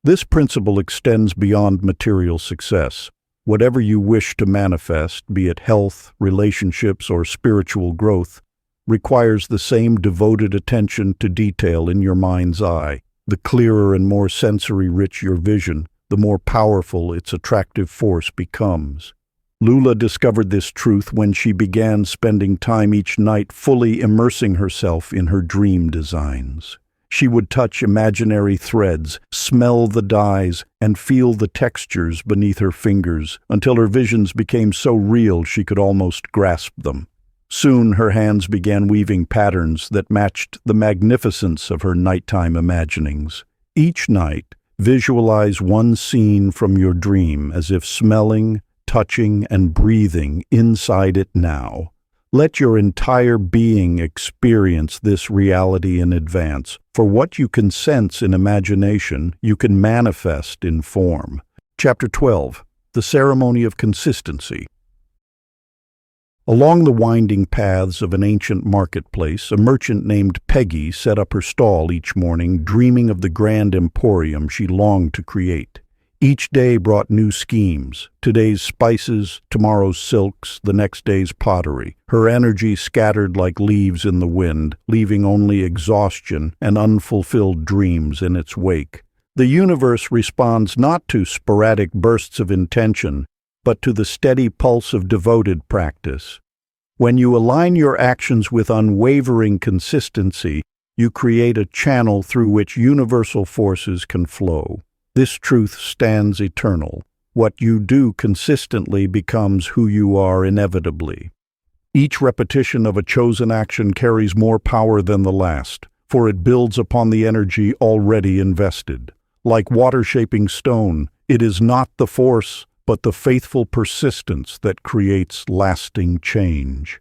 This principle extends beyond material success. Whatever you wish to manifest, be it health, relationships, or spiritual growth, requires the same devoted attention to detail in your mind's eye. The clearer and more sensory-rich your vision, the more powerful its attractive force becomes. Lula discovered this truth when she began spending time each night fully immersing herself in her dream designs. She would touch imaginary threads, smell the dyes, and feel the textures beneath her fingers until her visions became so real she could almost grasp them. Soon her hands began weaving patterns that matched the magnificence of her nighttime imaginings. Each night, visualize one scene from your dream as if smelling, touching, and breathing inside it now. Let your entire being experience this reality in advance, for what you can sense in imagination, you can manifest in form. Chapter 12. The Ceremony of Consistency. Along the winding paths of an ancient marketplace, a merchant named Peggy set up her stall each morning, dreaming of the grand emporium she longed to create. Each day brought new schemes, today's spices, tomorrow's silks, the next day's pottery. Her energy scattered like leaves in the wind, leaving only exhaustion and unfulfilled dreams in its wake. The universe responds not to sporadic bursts of intention, but to the steady pulse of devoted practice. When you align your actions with unwavering consistency, you create a channel through which universal forces can flow. This truth stands eternal. What you do consistently becomes who you are inevitably. Each repetition of a chosen action carries more power than the last, for it builds upon the energy already invested. Like water shaping stone, it is not the force, but the faithful persistence that creates lasting change.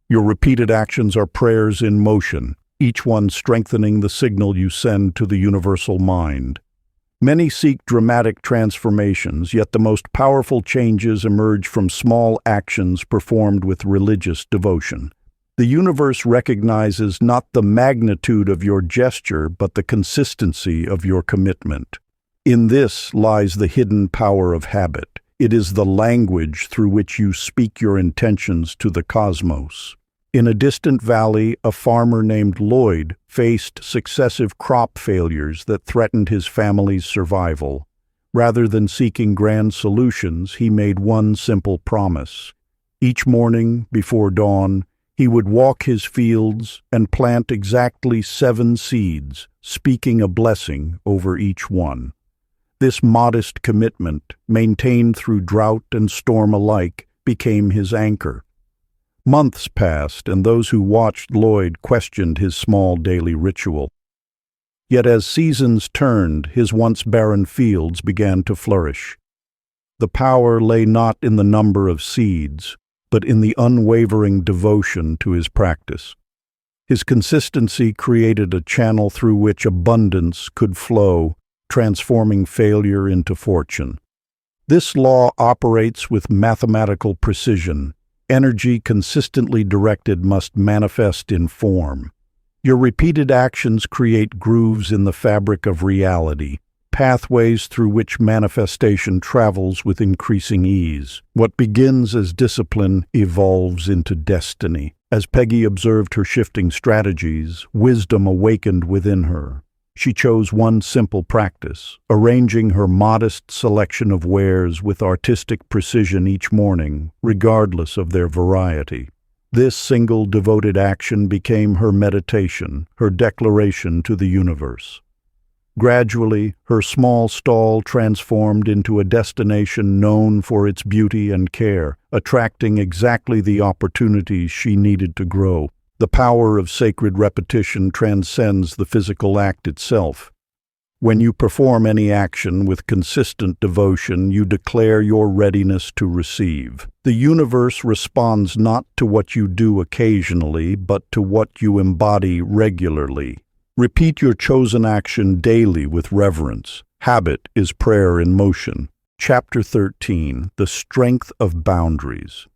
Your repeated actions are prayers in motion, each one strengthening the signal you send to the universal mind. Many seek dramatic transformations, yet the most powerful changes emerge from small actions performed with religious devotion. The universe recognizes not the magnitude of your gesture, but the consistency of your commitment. In this lies the hidden power of habit. It is the language through which you speak your intentions to the cosmos. In a distant valley, a farmer named Lloyd faced successive crop failures that threatened his family's survival. Rather than seeking grand solutions, he made one simple promise. Each morning, before dawn, he would walk his fields and plant exactly 7 seeds, speaking a blessing over each one. This modest commitment, maintained through drought and storm alike, became his anchor. Months passed, and those who watched Lloyd questioned his small daily ritual. Yet as seasons turned, his once barren fields began to flourish. The power lay not in the number of seeds, but in the unwavering devotion to his practice. His consistency created a channel through which abundance could flow, transforming failure into fortune. This law operates with mathematical precision. Energy consistently directed must manifest in form. Your repeated actions create grooves in the fabric of reality, pathways through which manifestation travels with increasing ease. What begins as discipline evolves into destiny. As Peggy observed her shifting strategies, wisdom awakened within her. She chose one simple practice, arranging her modest selection of wares with artistic precision each morning, regardless of their variety. This single devoted action became her meditation, her declaration to the universe. Gradually, her small stall transformed into a destination known for its beauty and care, attracting exactly the opportunities she needed to grow. The power of sacred repetition transcends the physical act itself. When you perform any action with consistent devotion, you declare your readiness to receive. The universe responds not to what you do occasionally, but to what you embody regularly. Repeat your chosen action daily with reverence. Habit is prayer in motion. Chapter 13. The Strength of Boundaries.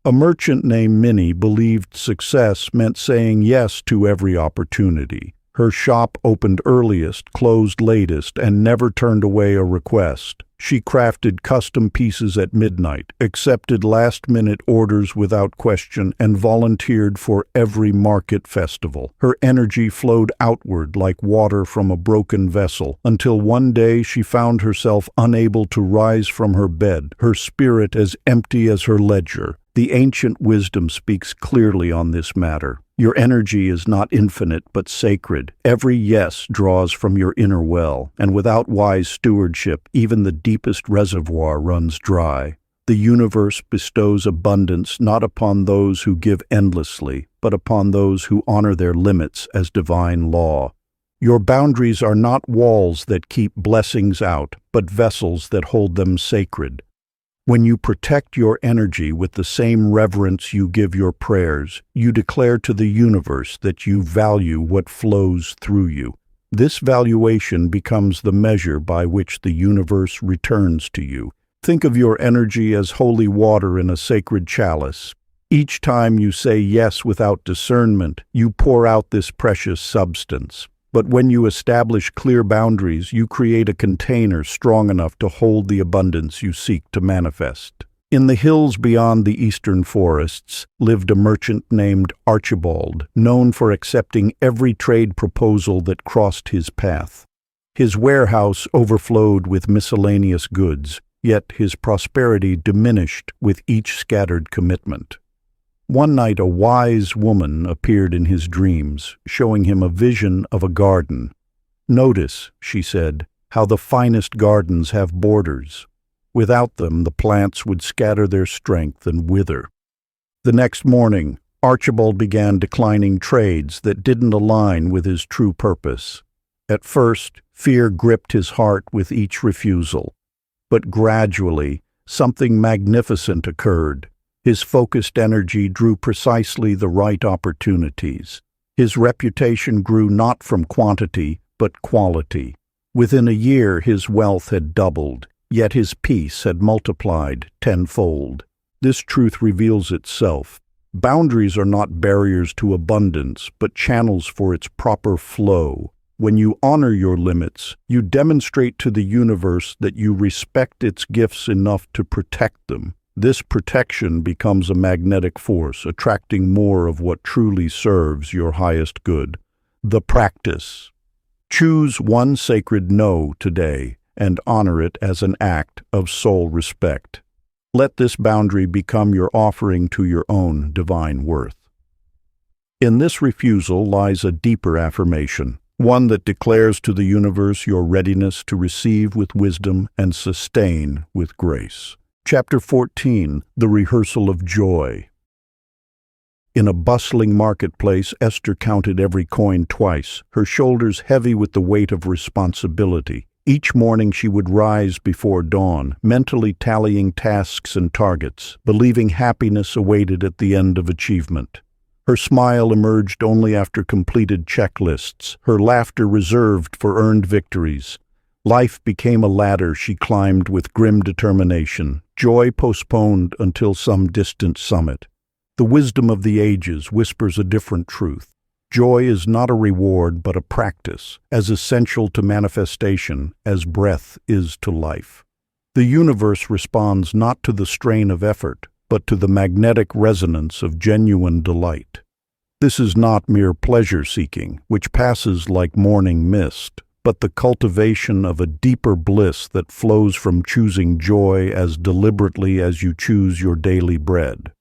A merchant named Minnie believed success meant saying yes to every opportunity. Her shop opened earliest, closed latest, and never turned away a request. She crafted custom pieces at midnight, accepted last-minute orders without question, and volunteered for every market festival. Her energy flowed outward like water from a broken vessel, until one day she found herself unable to rise from her bed, her spirit as empty as her ledger. The ancient wisdom speaks clearly on this matter. Your energy is not infinite but sacred. Every yes draws from your inner well, and without wise stewardship, even the deepest reservoir runs dry. The universe bestows abundance not upon those who give endlessly, but upon those who honor their limits as divine law. Your boundaries are not walls that keep blessings out, but vessels that hold them sacred. When you protect your energy with the same reverence you give your prayers, you declare to the universe that you value what flows through you. This valuation becomes the measure by which the universe returns to you. Think of your energy as holy water in a sacred chalice. Each time you say yes without discernment, you pour out this precious substance. But when you establish clear boundaries, you create a container strong enough to hold the abundance you seek to manifest. In the hills beyond the eastern forests lived a merchant named Archibald, known for accepting every trade proposal that crossed his path. His warehouse overflowed with miscellaneous goods, yet his prosperity diminished with each scattered commitment. One night a wise woman appeared in his dreams, showing him a vision of a garden. "Notice," she said, "how the finest gardens have borders. Without them, the plants would scatter their strength and wither." The next morning, Archibald began declining trades that didn't align with his true purpose. At first, fear gripped his heart with each refusal. But gradually, something magnificent occurred. His focused energy drew precisely the right opportunities. His reputation grew not from quantity, but quality. Within a year, his wealth had doubled, yet his peace had multiplied tenfold. This truth reveals itself. Boundaries are not barriers to abundance, but channels for its proper flow. When you honor your limits, you demonstrate to the universe that you respect its gifts enough to protect them. This protection becomes a magnetic force, attracting more of what truly serves your highest good. The practice. Choose one sacred no today and honor it as an act of soul respect. Let this boundary become your offering to your own divine worth. In this refusal lies a deeper affirmation, one that declares to the universe your readiness to receive with wisdom and sustain with grace. Chapter 14. The Rehearsal of Joy. In a bustling marketplace, Esther counted every coin twice, her shoulders heavy with the weight of responsibility. Each morning she would rise before dawn, mentally tallying tasks and targets, believing happiness awaited at the end of achievement. Her smile emerged only after completed checklists, her laughter reserved for earned victories. Life became a ladder she climbed with grim determination, joy postponed until some distant summit. The wisdom of the ages whispers a different truth. Joy is not a reward but a practice, as essential to manifestation as breath is to life. The universe responds not to the strain of effort, but to the magnetic resonance of genuine delight. This is not mere pleasure-seeking, which passes like morning mist, but the cultivation of a deeper bliss that flows from choosing joy as deliberately as you choose your daily bread.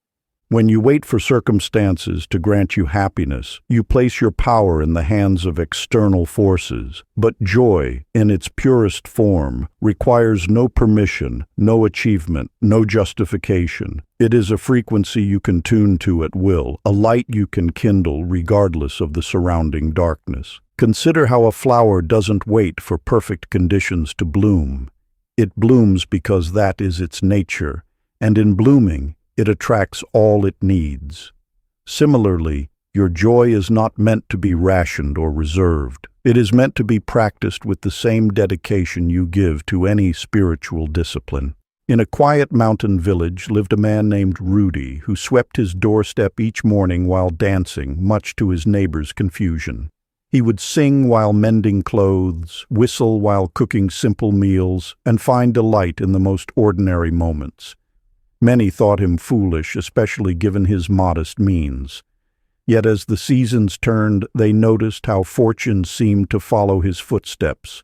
When you wait for circumstances to grant you happiness, you place your power in the hands of external forces. But joy, in its purest form, requires no permission, no achievement, no justification. It is a frequency you can tune to at will, a light you can kindle regardless of the surrounding darkness. Consider how a flower doesn't wait for perfect conditions to bloom. It blooms because that is its nature, and in blooming, it attracts all it needs. Similarly, your joy is not meant to be rationed or reserved. It is meant to be practiced with the same dedication you give to any spiritual discipline. In a quiet mountain village lived a man named Rudy, who swept his doorstep each morning while dancing, much to his neighbors' confusion. He would sing while mending clothes, whistle while cooking simple meals, and find delight in the most ordinary moments. Many thought him foolish, especially given his modest means. Yet as the seasons turned, they noticed how fortune seemed to follow his footsteps,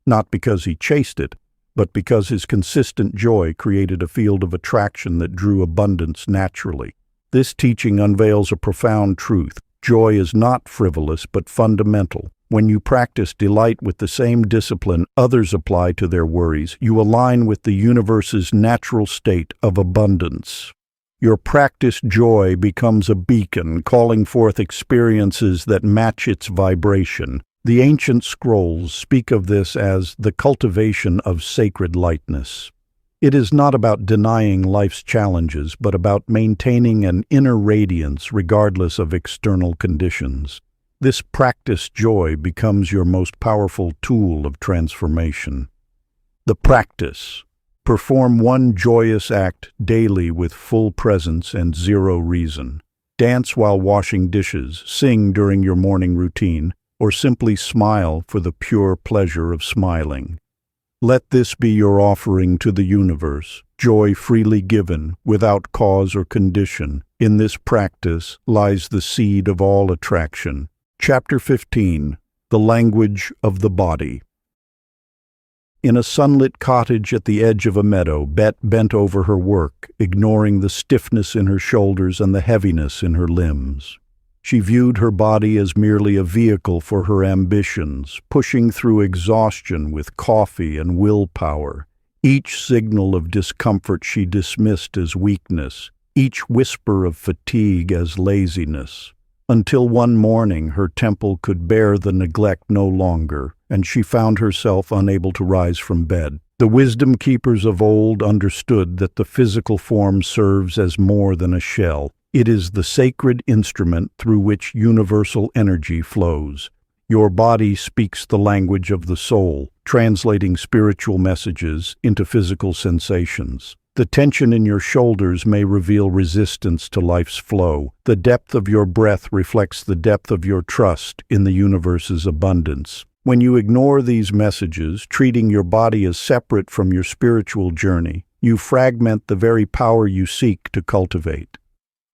not because he chased it, but because his consistent joy created a field of attraction that drew abundance naturally. This teaching unveils a profound truth. Joy is not frivolous but fundamental. When you practice delight with the same discipline others apply to their worries, you align with the universe's natural state of abundance. Your practiced joy becomes a beacon, calling forth experiences that match its vibration. The ancient scrolls speak of this as the cultivation of sacred lightness. It is not about denying life's challenges, but about maintaining an inner radiance regardless of external conditions. This practiced joy becomes your most powerful tool of transformation. The practice. Perform one joyous act daily with full presence and zero reason. Dance while washing dishes, sing during your morning routine, or simply smile for the pure pleasure of smiling. Let this be your offering to the universe, joy freely given, without cause or condition. In this practice lies the seed of all attraction. Chapter 15. The Language of the Body. In a sunlit cottage at the edge of a meadow, Bet bent over her work, ignoring the stiffness in her shoulders and the heaviness in her limbs. She viewed her body as merely a vehicle for her ambitions, pushing through exhaustion with coffee and willpower. Each signal of discomfort she dismissed as weakness, each whisper of fatigue as laziness. Until one morning her temple could bear the neglect no longer, and she found herself unable to rise from bed. The wisdom keepers of old understood that the physical form serves as more than a shell. It is the sacred instrument through which universal energy flows. Your body speaks the language of the soul, translating spiritual messages into physical sensations. The tension in your shoulders may reveal resistance to life's flow. The depth of your breath reflects the depth of your trust in the universe's abundance. When you ignore these messages, treating your body as separate from your spiritual journey, you fragment the very power you seek to cultivate.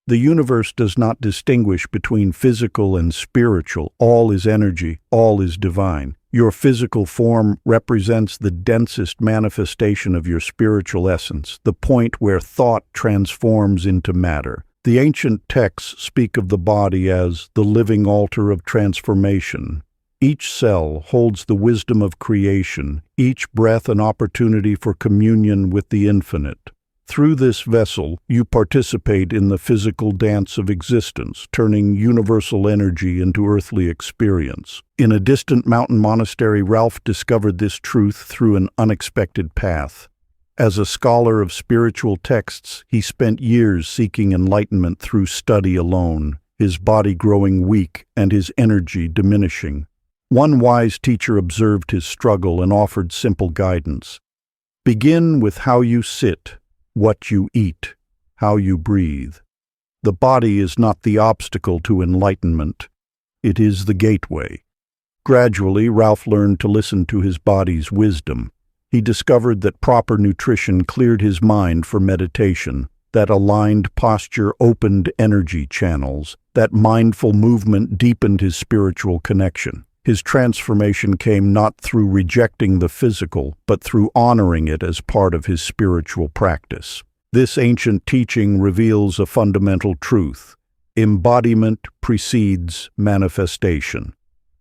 The universe does not distinguish between physical and spiritual. All is energy, all is divine. Your physical form represents the densest manifestation of your spiritual essence, the point where thought transforms into matter. The ancient texts speak of the body as the living altar of transformation. Each cell holds the wisdom of creation, each breath an opportunity for communion with the infinite. Through this vessel, you participate in the physical dance of existence, turning universal energy into earthly experience. In a distant mountain monastery, Ralph discovered this truth through an unexpected path. As a scholar of spiritual texts, he spent years seeking enlightenment through study alone, his body growing weak and his energy diminishing. One wise teacher observed his struggle and offered simple guidance. Begin with how you sit, what you eat, how you breathe. The body is not the obstacle to enlightenment. It is the gateway. Gradually, Ralph learned to listen to his body's wisdom. He discovered that proper nutrition cleared his mind for meditation, that aligned posture opened energy channels, that mindful movement deepened his spiritual connection. His transformation came not through rejecting the physical, but through honoring it as part of his spiritual practice. This ancient teaching reveals a fundamental truth. Embodiment precedes manifestation.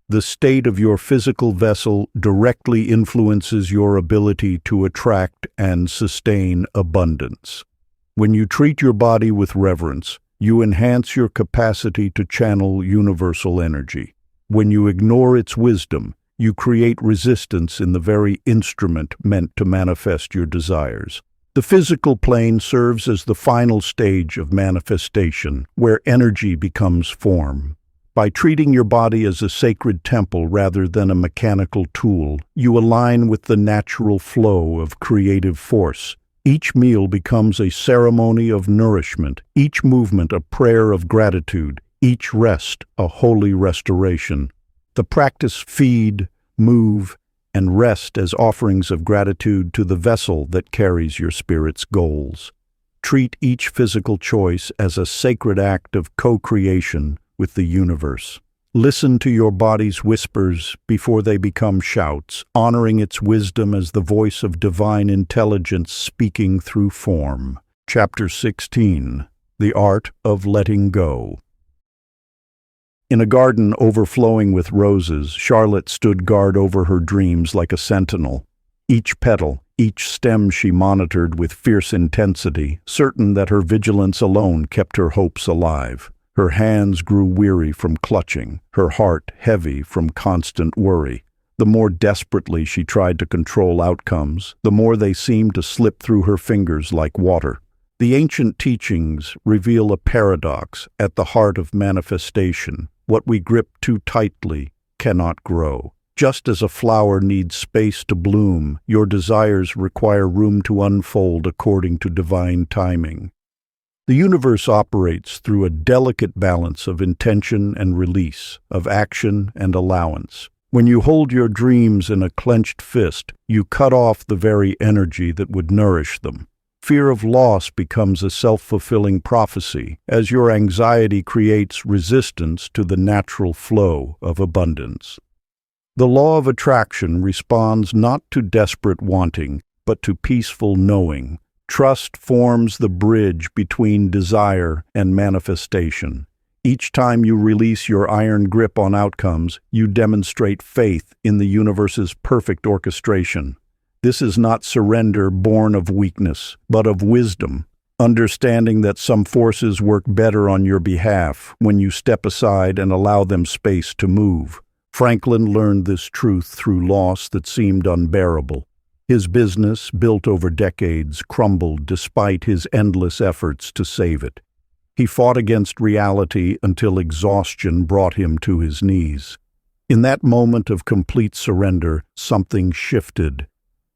The state of your physical vessel directly influences your ability to attract and sustain abundance. When you treat your body with reverence, you enhance your capacity to channel universal energy. When you ignore its wisdom, you create resistance in the very instrument meant to manifest your desires. The physical plane serves as the final stage of manifestation, where energy becomes form. By treating your body as a sacred temple rather than a mechanical tool, you align with the natural flow of creative force. Each meal becomes a ceremony of nourishment, each movement a prayer of gratitude, each rest a holy restoration. The practice feed, move, and rest as offerings of gratitude to the vessel that carries your spirit's goals. Treat each physical choice as a sacred act of co-creation with the universe. Listen to your body's whispers before they become shouts, honoring its wisdom as the voice of divine intelligence speaking through form. Chapter 16. The Art of Letting Go. In a garden overflowing with roses, Charlotte stood guard over her dreams like a sentinel. Each petal, each stem she monitored with fierce intensity, certain that her vigilance alone kept her hopes alive. Her hands grew weary from clutching, her heart heavy from constant worry. The more desperately she tried to control outcomes, the more they seemed to slip through her fingers like water. The ancient teachings reveal a paradox at the heart of manifestation. What we grip too tightly cannot grow. Just as a flower needs space to bloom, your desires require room to unfold according to divine timing. The universe operates through a delicate balance of intention and release, of action and allowance. When you hold your dreams in a clenched fist, you cut off the very energy that would nourish them. Fear of loss becomes a self-fulfilling prophecy, as your anxiety creates resistance to the natural flow of abundance. The law of attraction responds not to desperate wanting, but to peaceful knowing. Trust forms the bridge between desire and manifestation. Each time you release your iron grip on outcomes, you demonstrate faith in the universe's perfect orchestration. This is not surrender born of weakness, but of wisdom, understanding that some forces work better on your behalf when you step aside and allow them space to move. Franklin learned this truth through loss that seemed unbearable. His business, built over decades, crumbled despite his endless efforts to save it. He fought against reality until exhaustion brought him to his knees. In that moment of complete surrender, something shifted.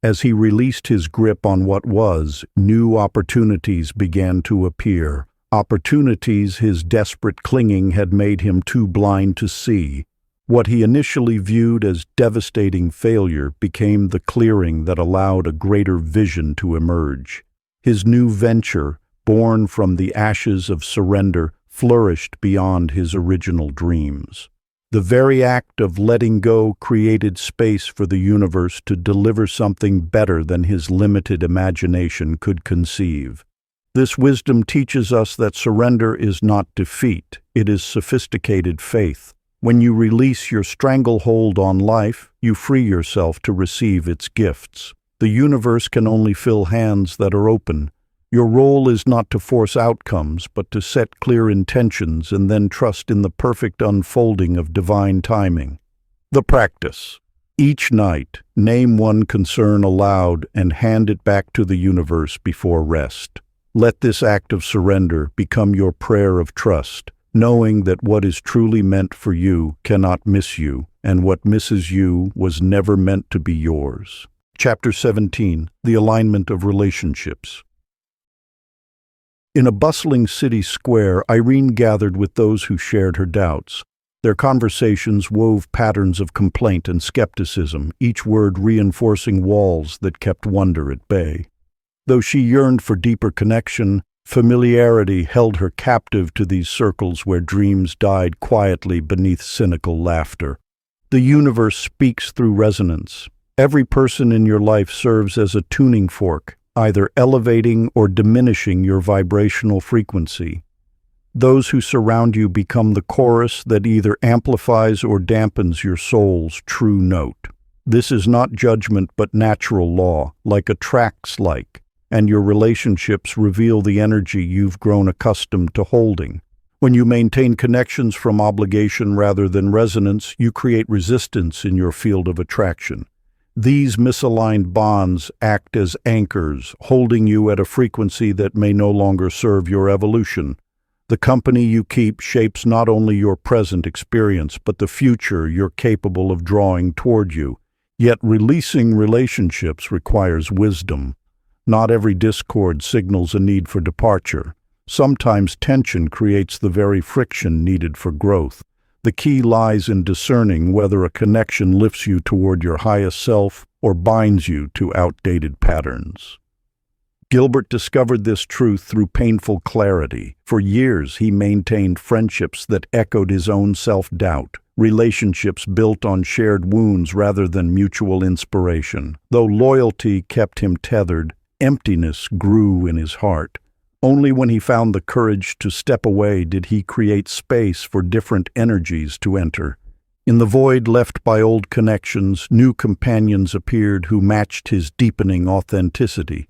As he released his grip on what was, new opportunities began to appear. Opportunities his desperate clinging had made him too blind to see. What he initially viewed as devastating failure became the clearing that allowed a greater vision to emerge. His new venture, born from the ashes of surrender, flourished beyond his original dreams. The very act of letting go created space for the universe to deliver something better than his limited imagination could conceive. This wisdom teaches us that surrender is not defeat, it is sophisticated faith. When you release your stranglehold on life, you free yourself to receive its gifts. The universe can only fill hands that are open. Your role is not to force outcomes, but to set clear intentions and then trust in the perfect unfolding of divine timing. The practice. Each night, name one concern aloud and hand it back to the universe before rest. Let this act of surrender become your prayer of trust, knowing that what is truly meant for you cannot miss you, and what misses you was never meant to be yours. Chapter 17. The Alignment of Relationships. In a bustling city square, Irene gathered with those who shared her doubts. Their conversations wove patterns of complaint and skepticism, each word reinforcing walls that kept wonder at bay. Though she yearned for deeper connection, familiarity held her captive to these circles where dreams died quietly beneath cynical laughter. The universe speaks through resonance. Every person in your life serves as a tuning fork, either elevating or diminishing your vibrational frequency. Those who surround you become the chorus that either amplifies or dampens your soul's true note. This is not judgment but natural law, like attracts like, and your relationships reveal the energy you've grown accustomed to holding. When you maintain connections from obligation rather than resonance, you create resistance in your field of attraction. These misaligned bonds act as anchors, holding you at a frequency that may no longer serve your evolution. The company you keep shapes not only your present experience, but the future you're capable of drawing toward you. Yet releasing relationships requires wisdom. Not every discord signals a need for departure. Sometimes tension creates the very friction needed for growth. The key lies in discerning whether a connection lifts you toward your highest self or binds you to outdated patterns. Gilbert discovered this truth through painful clarity. For years, he maintained friendships that echoed his own self-doubt, relationships built on shared wounds rather than mutual inspiration. Though loyalty kept him tethered, emptiness grew in his heart. Only when he found the courage to step away did he create space for different energies to enter. In the void left by old connections, new companions appeared who matched his deepening authenticity.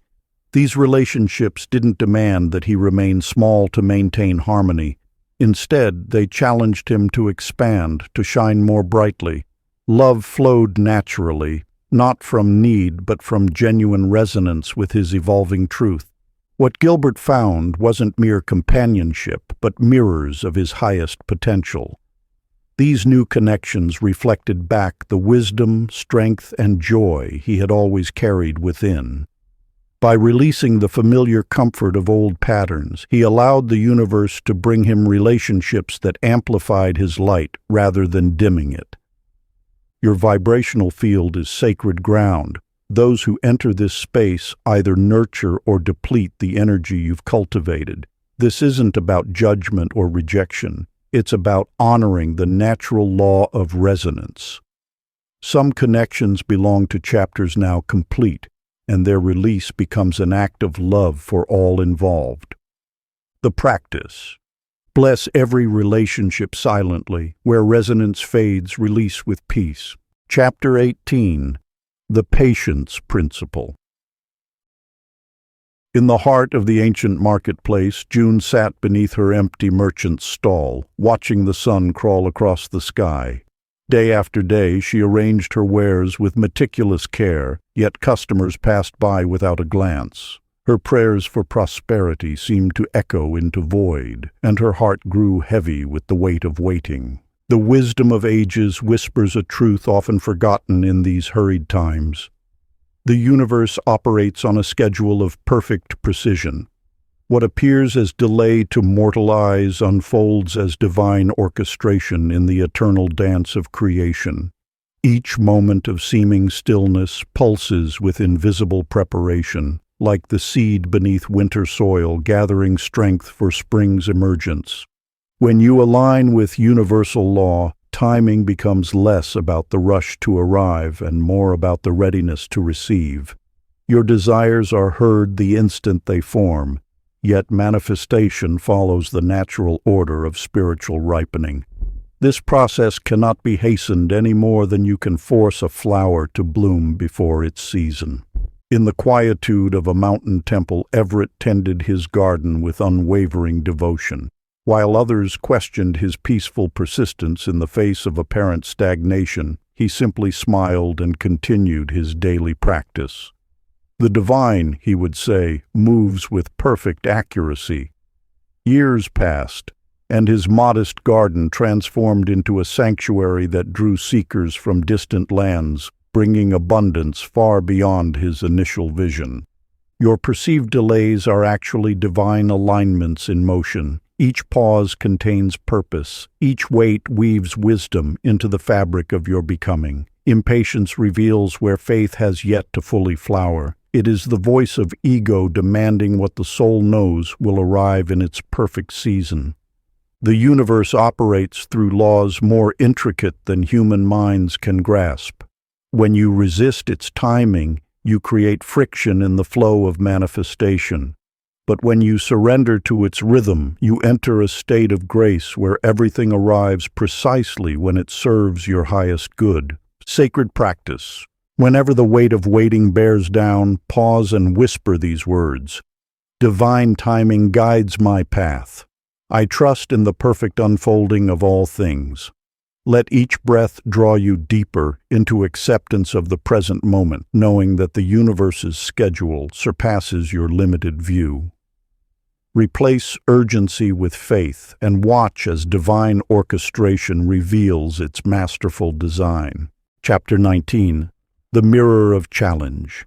These relationships didn't demand that he remain small to maintain harmony. Instead, they challenged him to expand, to shine more brightly. Love flowed naturally, not from need but from genuine resonance with his evolving truth. What Gilbert found wasn't mere companionship, but mirrors of his highest potential. These new connections reflected back the wisdom, strength, and joy he had always carried within. By releasing the familiar comfort of old patterns, he allowed the universe to bring him relationships that amplified his light rather than dimming it. Your vibrational field is sacred ground. Those who enter this space either nurture or deplete the energy you've cultivated. This isn't about judgment or rejection. It's about honoring the natural law of resonance. Some connections belong to chapters now complete, and their release becomes an act of love for all involved. The practice. Bless every relationship silently. Where resonance fades, release with peace. Chapter 18. The Patience Principle. In the heart of the ancient marketplace, June sat beneath her empty merchant's stall, watching the sun crawl across the sky. Day after day, she arranged her wares with meticulous care, yet customers passed by without a glance. Her prayers for prosperity seemed to echo into void, and her heart grew heavy with the weight of waiting. The wisdom of ages whispers a truth often forgotten in these hurried times. The universe operates on a schedule of perfect precision. What appears as delay to mortal eyes unfolds as divine orchestration in the eternal dance of creation. Each moment of seeming stillness pulses with invisible preparation, like the seed beneath winter soil gathering strength for spring's emergence. When you align with universal law, timing becomes less about the rush to arrive and more about the readiness to receive. Your desires are heard the instant they form, yet manifestation follows the natural order of spiritual ripening. This process cannot be hastened any more than you can force a flower to bloom before its season. In the quietude of a mountain temple, Everett tended his garden with unwavering devotion. While others questioned his peaceful persistence in the face of apparent stagnation, he simply smiled and continued his daily practice. The divine, he would say, moves with perfect accuracy. Years passed, and his modest garden transformed into a sanctuary that drew seekers from distant lands, bringing abundance far beyond his initial vision. Your perceived delays are actually divine alignments in motion. Each pause contains purpose. Each wait weaves wisdom into the fabric of your becoming. Impatience reveals where faith has yet to fully flower. It is the voice of ego demanding what the soul knows will arrive in its perfect season. The universe operates through laws more intricate than human minds can grasp. When you resist its timing, you create friction in the flow of manifestation. But when you surrender to its rhythm, you enter a state of grace where everything arrives precisely when it serves your highest good. Sacred practice. Whenever the weight of waiting bears down, pause and whisper these words. Divine timing guides my path. I trust in the perfect unfolding of all things. Let each breath draw you deeper into acceptance of the present moment, knowing that the universe's schedule surpasses your limited view. Replace urgency with faith and watch as divine orchestration reveals its masterful design. Chapter 19. The Mirror of Challenge.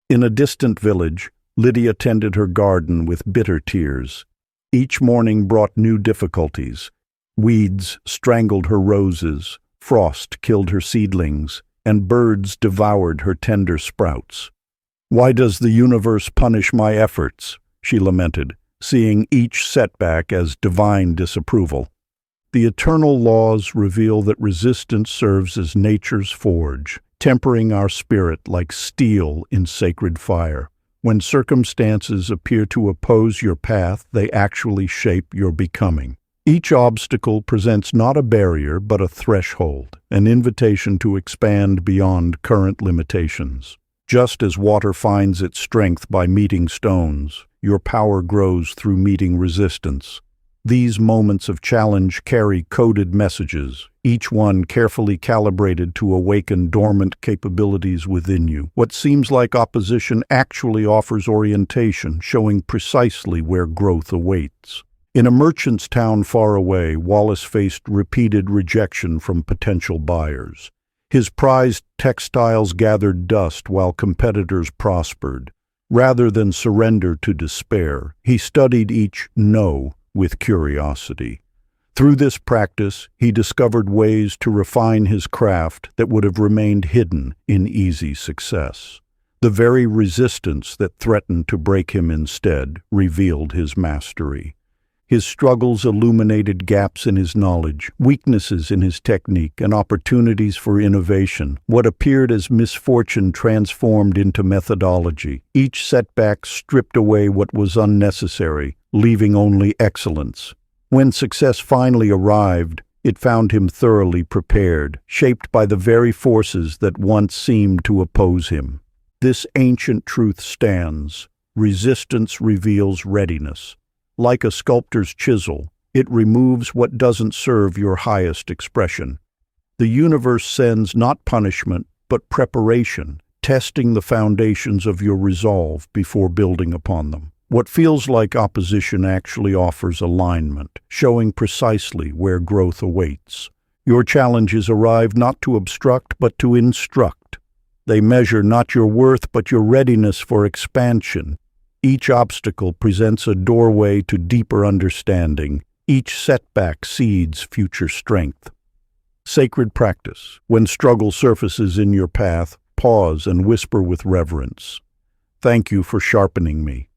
In a distant village, Lydia tended her garden with bitter tears. Each morning brought new difficulties. Weeds strangled her roses, frost killed her seedlings, and birds devoured her tender sprouts. "Why does the universe punish my efforts?" she lamented, seeing each setback as divine disapproval. The eternal laws reveal that resistance serves as nature's forge, tempering our spirit like steel in sacred fire. When circumstances appear to oppose your path, they actually shape your becoming. Each obstacle presents not a barrier, but a threshold, an invitation to expand beyond current limitations. Just as water finds its strength by meeting stones, your power grows through meeting resistance. These moments of challenge carry coded messages, each one carefully calibrated to awaken dormant capabilities within you. What seems like opposition actually offers orientation, showing precisely where growth awaits. In a merchant's town far away, Wallace faced repeated rejection from potential buyers. His prized textiles gathered dust while competitors prospered. Rather than surrender to despair, he studied each no with curiosity. Through this practice, he discovered ways to refine his craft that would have remained hidden in easy success. The very resistance that threatened to break him instead revealed his mastery. His struggles illuminated gaps in his knowledge, weaknesses in his technique, and opportunities for innovation. What appeared as misfortune transformed into methodology. Each setback stripped away what was unnecessary, leaving only excellence. When success finally arrived, it found him thoroughly prepared, shaped by the very forces that once seemed to oppose him. This ancient truth stands: resistance reveals readiness. Like a sculptor's chisel, it removes what doesn't serve your highest expression. The universe sends not punishment, but preparation, testing the foundations of your resolve before building upon them. What feels like opposition actually offers alignment, showing precisely where growth awaits. Your challenges arrive not to obstruct, but to instruct. They measure not your worth, but your readiness for expansion. Each obstacle presents a doorway to deeper understanding. Each setback seeds future strength. Sacred practice. When struggle surfaces in your path, pause and whisper with reverence, "Thank you for sharpening me."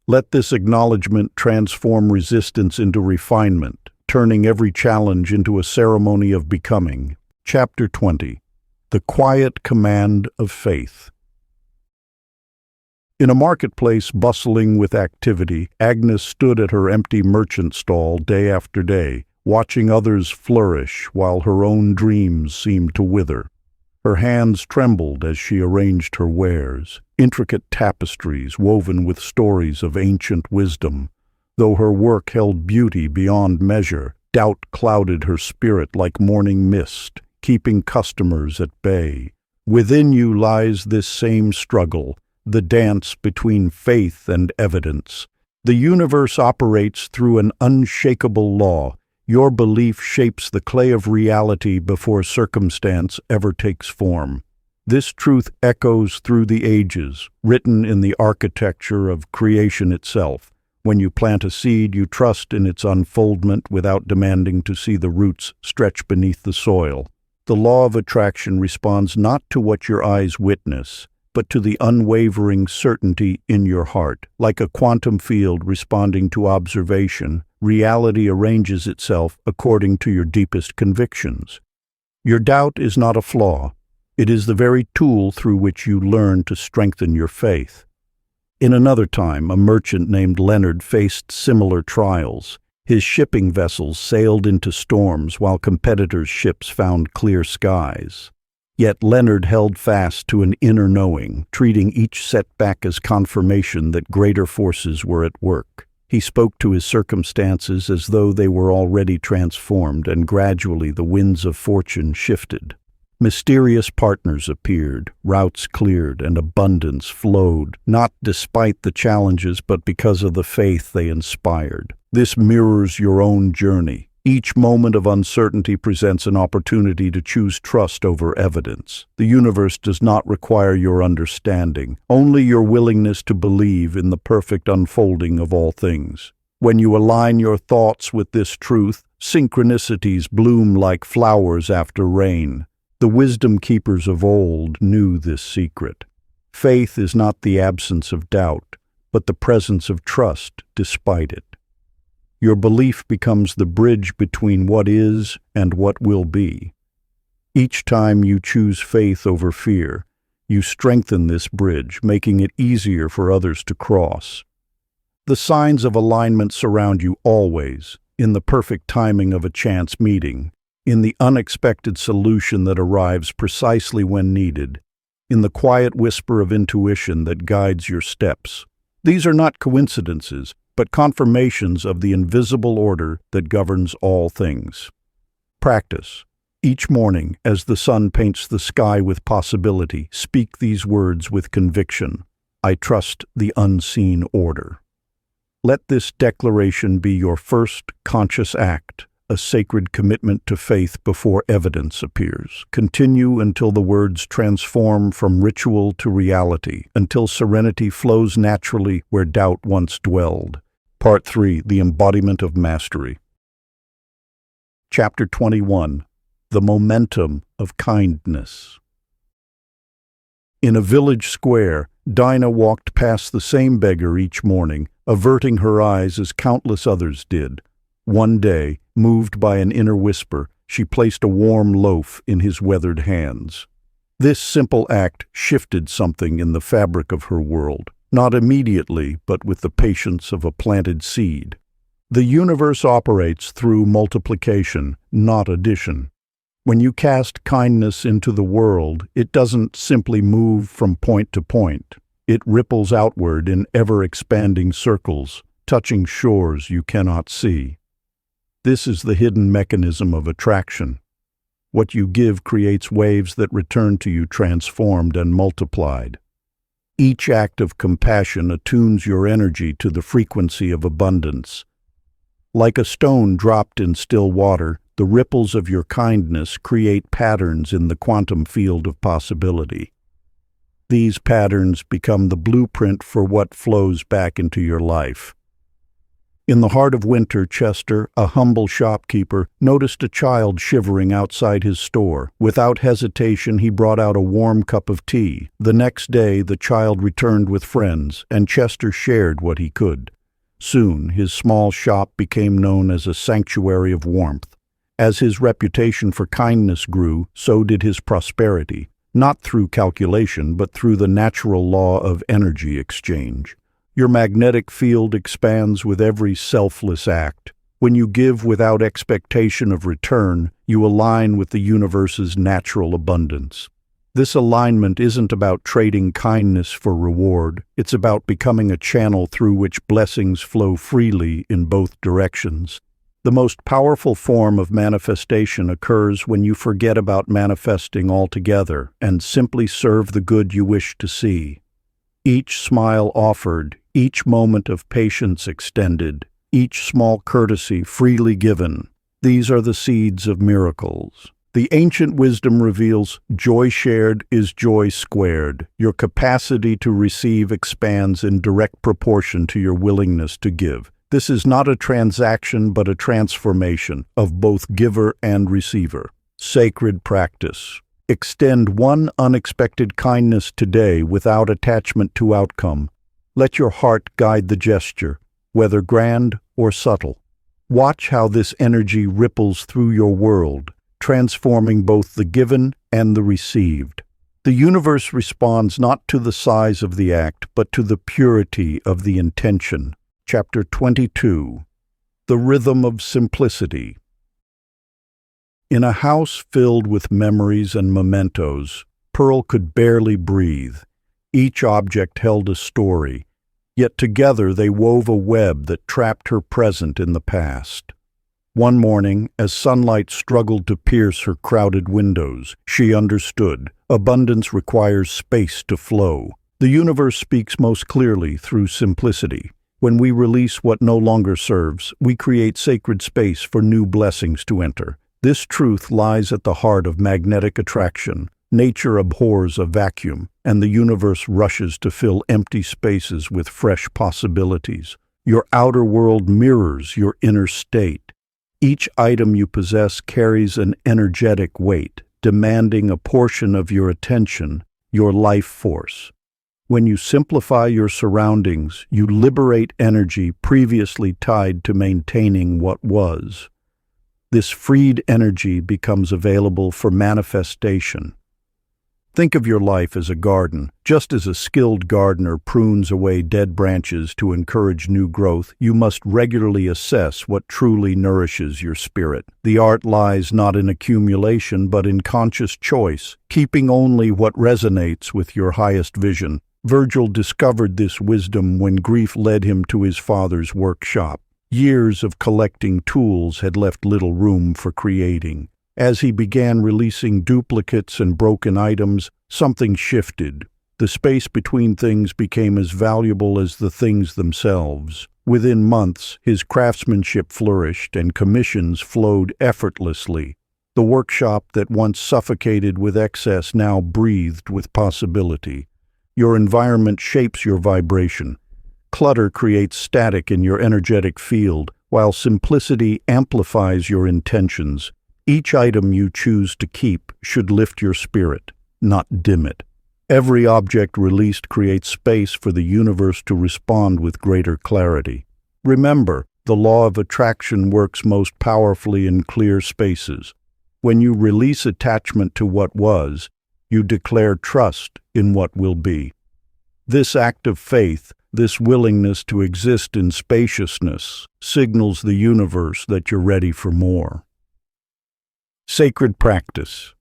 Let this acknowledgement transform resistance into refinement, turning every challenge into a ceremony of becoming. Chapter 20. The Quiet Command of Faith. In a marketplace bustling with activity, Agnes stood at her empty merchant stall day after day, watching others flourish while her own dreams seemed to wither. Her hands trembled as she arranged her wares, intricate tapestries woven with stories of ancient wisdom. Though her work held beauty beyond measure, doubt clouded her spirit like morning mist, keeping customers at bay. Within you lies this same struggle, the dance between faith and evidence. The universe operates through an unshakable law. Your belief shapes the clay of reality before circumstance ever takes form. This truth echoes through the ages, written in the architecture of creation itself. When you plant a seed, you trust in its unfoldment without demanding to see the roots stretch beneath the soil. The law of attraction responds not to what your eyes witness, but to the unwavering certainty in your heart. Like a quantum field responding to observation, reality arranges itself according to your deepest convictions. Your doubt is not a flaw. It is the very tool through which you learn to strengthen your faith. In another time, a merchant named Leonard faced similar trials. His shipping vessels sailed into storms while competitors' ships found clear skies. Yet Leonard held fast to an inner knowing, treating each setback as confirmation that greater forces were at work. He spoke to his circumstances as though they were already transformed, and gradually the winds of fortune shifted. Mysterious partners appeared, routes cleared, and abundance flowed, not despite the challenges, but because of the faith they inspired. This mirrors your own journey. Each moment of uncertainty presents an opportunity to choose trust over evidence. The universe does not require your understanding, only your willingness to believe in the perfect unfolding of all things. When you align your thoughts with this truth, synchronicities bloom like flowers after rain. The wisdom keepers of old knew this secret. Faith is not the absence of doubt, but the presence of trust despite it. Your belief becomes the bridge between what is and what will be. Each time you choose faith over fear, You strengthen this bridge, making it easier for others to cross. The signs of alignment surround you always, in the perfect timing of a chance meeting, in the unexpected solution that arrives precisely when needed, in the quiet whisper of intuition that guides your steps. These are not coincidences, but confirmations of the invisible order that governs all things. Practice. Each morning, as the sun paints the sky with possibility, speak these words with conviction. I trust the unseen order. Let this declaration be your first conscious act, a sacred commitment to faith before evidence appears. Continue until the words transform from ritual to reality, until serenity flows naturally where doubt once dwelled. Part 3. The Embodiment of Mastery. Chapter 21. The Momentum of Kindness. In a village square, Dinah walked past the same beggar each morning, averting her eyes as countless others did. One day, moved by an inner whisper, she placed a warm loaf in his weathered hands. This simple act shifted something in the fabric of her world, not immediately, but with the patience of a planted seed. The universe operates through multiplication, not addition. When you cast kindness into the world, it doesn't simply move from point to point. It ripples outward in ever-expanding circles, touching shores you cannot see. This is the hidden mechanism of attraction. What you give creates waves that return to you transformed and multiplied. Each act of compassion attunes your energy to the frequency of abundance. Like a stone dropped in still water, the ripples of your kindness create patterns in the quantum field of possibility. These patterns become the blueprint for what flows back into your life. In the heart of winter, Chester, a humble shopkeeper, noticed a child shivering outside his store. Without hesitation, he brought out a warm cup of tea. The next day, the child returned with friends, and Chester shared what he could. Soon, his small shop became known as a sanctuary of warmth. As his reputation for kindness grew, so did his prosperity, not through calculation, but through the natural law of energy exchange. Your magnetic field expands with every selfless act. When you give without expectation of return, you align with the universe's natural abundance. This alignment isn't about trading kindness for reward. It's about becoming a channel through which blessings flow freely in both directions. The most powerful form of manifestation occurs when you forget about manifesting altogether and simply serve the good you wish to see. Each smile offered, each moment of patience extended, each small courtesy freely given, these are the seeds of miracles. The ancient wisdom reveals, joy shared is joy squared. Your capacity to receive expands in direct proportion to your willingness to give. This is not a transaction but a transformation of both giver and receiver. Sacred practice. Extend one unexpected kindness today without attachment to outcome. Let your heart guide the gesture, whether grand or subtle. Watch how this energy ripples through your world, transforming both the given and the received. The universe responds not to the size of the act, but to the purity of the intention. Chapter 22. The Rhythm of Simplicity. In a house filled with memories and mementos, Pearl could barely breathe. Each object held a story, yet together they wove a web that trapped her present in the past. One morning, as sunlight struggled to pierce her crowded windows, she understood. Abundance requires space to flow. The universe speaks most clearly through simplicity. When we release what no longer serves, we create sacred space for new blessings to enter. This truth lies at the heart of magnetic attraction. Nature abhors a vacuum, and the universe rushes to fill empty spaces with fresh possibilities. Your outer world mirrors your inner state. Each item you possess carries an energetic weight, demanding a portion of your attention, your life force. When you simplify your surroundings, you liberate energy previously tied to maintaining what was. This freed energy becomes available for manifestation. Think of your life as a garden. Just as a skilled gardener prunes away dead branches to encourage new growth, you must regularly assess what truly nourishes your spirit. The art lies not in accumulation, but in conscious choice, keeping only what resonates with your highest vision. Virgil discovered this wisdom when grief led him to his father's workshop. Years of collecting tools had left little room for creating. As he began releasing duplicates and broken items, something shifted. The space between things became as valuable as the things themselves. Within months, his craftsmanship flourished and commissions flowed effortlessly. The workshop that once suffocated with excess now breathed with possibility. Your environment shapes your vibration. Clutter creates static in your energetic field, while simplicity amplifies your intentions. Each item you choose to keep should lift your spirit, not dim it. Every object released creates space for the universe to respond with greater clarity. Remember, the law of attraction works most powerfully in clear spaces. When you release attachment to what was, you declare trust in what will be. This act of faith, this willingness to exist in spaciousness, signals the universe that you're ready for more. Sacred practice.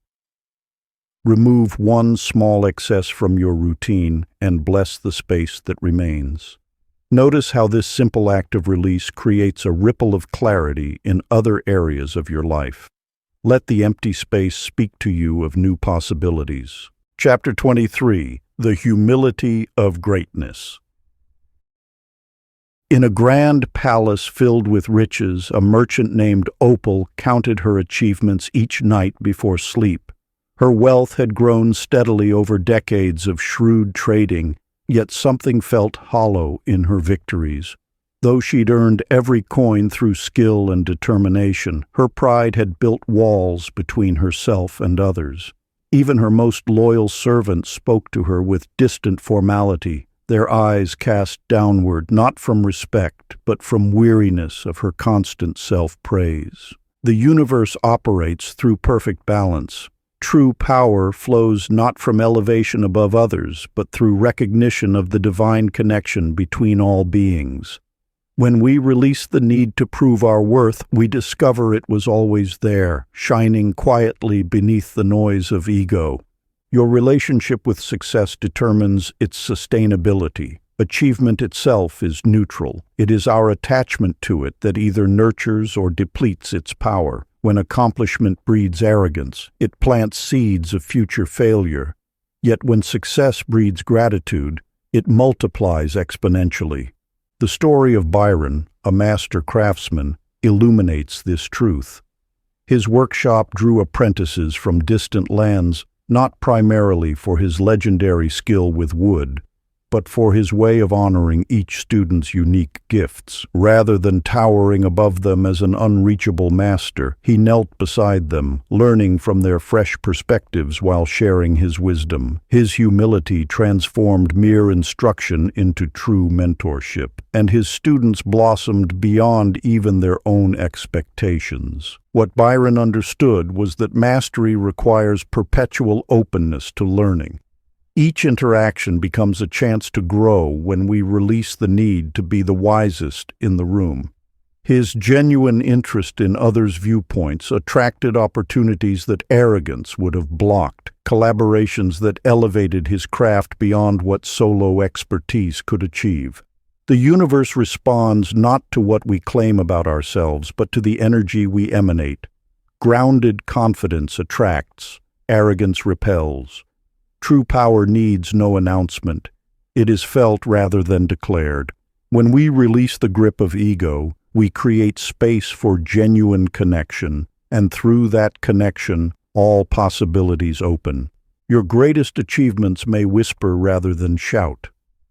Remove one small excess from your routine and bless the space that remains. Notice how this simple act of release creates a ripple of clarity in other areas of your life. Let the empty space speak to you of new possibilities. Chapter 23. The Humility of Greatness. In a grand palace filled with riches, a merchant named Opal counted her achievements each night before sleep. Her wealth had grown steadily over decades of shrewd trading, yet something felt hollow in her victories. Though she'd earned every coin through skill and determination, her pride had built walls between herself and others. Even her most loyal servants spoke to her with distant formality, their eyes cast downward, not from respect, but from weariness of her constant self-praise. The universe operates through perfect balance. True power flows not from elevation above others, but through recognition of the divine connection between all beings. When we release the need to prove our worth, we discover it was always there, shining quietly beneath the noise of ego. Your relationship with success determines its sustainability. Achievement itself is neutral. It is our attachment to it that either nurtures or depletes its power. When accomplishment breeds arrogance, it plants seeds of future failure. Yet when success breeds gratitude, it multiplies exponentially. The story of Byron, a master craftsman, illuminates this truth. His workshop drew apprentices from distant lands, not primarily for his legendary skill with wood, but for his way of honoring each student's unique gifts. Rather than towering above them as an unreachable master, he knelt beside them, learning from their fresh perspectives while sharing his wisdom. His humility transformed mere instruction into true mentorship, and his students blossomed beyond even their own expectations. What Byron understood was that mastery requires perpetual openness to learning. Each interaction becomes a chance to grow when we release the need to be the wisest in the room. His genuine interest in others' viewpoints attracted opportunities that arrogance would have blocked, collaborations that elevated his craft beyond what solo expertise could achieve. The universe responds not to what we claim about ourselves, but to the energy we emanate. Grounded confidence attracts, arrogance repels. True power needs no announcement. It is felt rather than declared. When we release the grip of ego, we create space for genuine connection, and through that connection, all possibilities open. Your greatest achievements may whisper rather than shout.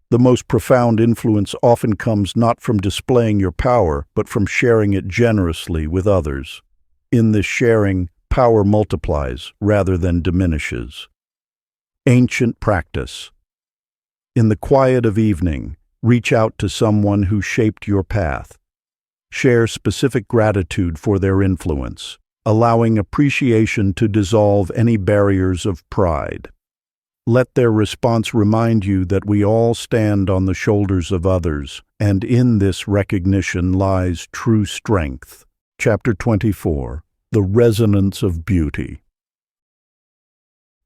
The most profound influence often comes not from displaying your power, but from sharing it generously with others. In this sharing, power multiplies rather than diminishes. Ancient practice. In the quiet of evening, reach out to someone who shaped your path. Share specific gratitude for their influence, allowing appreciation to dissolve any barriers of pride. Let their response remind you that we all stand on the shoulders of others, and in this recognition lies true strength. Chapter 24. The Resonance of Beauty.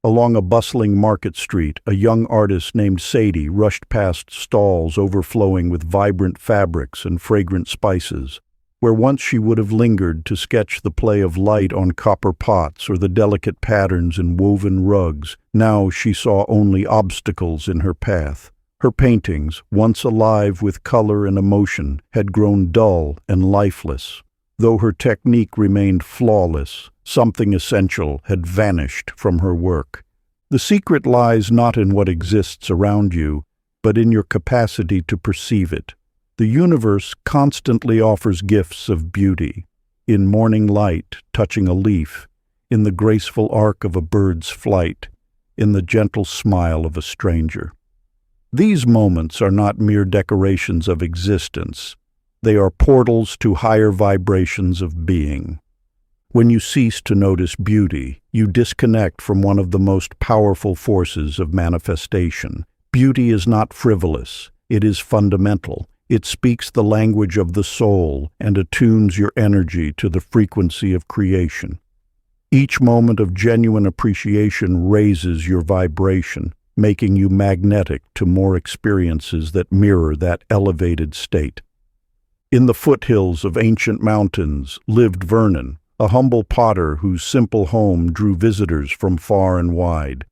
Along a bustling market street, a young artist named Sadie rushed past stalls overflowing with vibrant fabrics and fragrant spices. Where once she would have lingered to sketch the play of light on copper pots or the delicate patterns in woven rugs, now she saw only obstacles in her path. Her paintings, once alive with color and emotion, had grown dull and lifeless. Though her technique remained flawless, something essential had vanished from her work. The secret lies not in what exists around you, but in your capacity to perceive it. The universe constantly offers gifts of beauty, in morning light touching a leaf, in the graceful arc of a bird's flight, in the gentle smile of a stranger. These moments are not mere decorations of existence. They are portals to higher vibrations of being. When you cease to notice beauty, you disconnect from one of the most powerful forces of manifestation. Beauty is not frivolous, it is fundamental. It speaks the language of the soul and attunes your energy to the frequency of creation. Each moment of genuine appreciation raises your vibration, making you magnetic to more experiences that mirror that elevated state. In the foothills of ancient mountains lived Vernon, a humble potter whose simple home drew visitors from far and wide.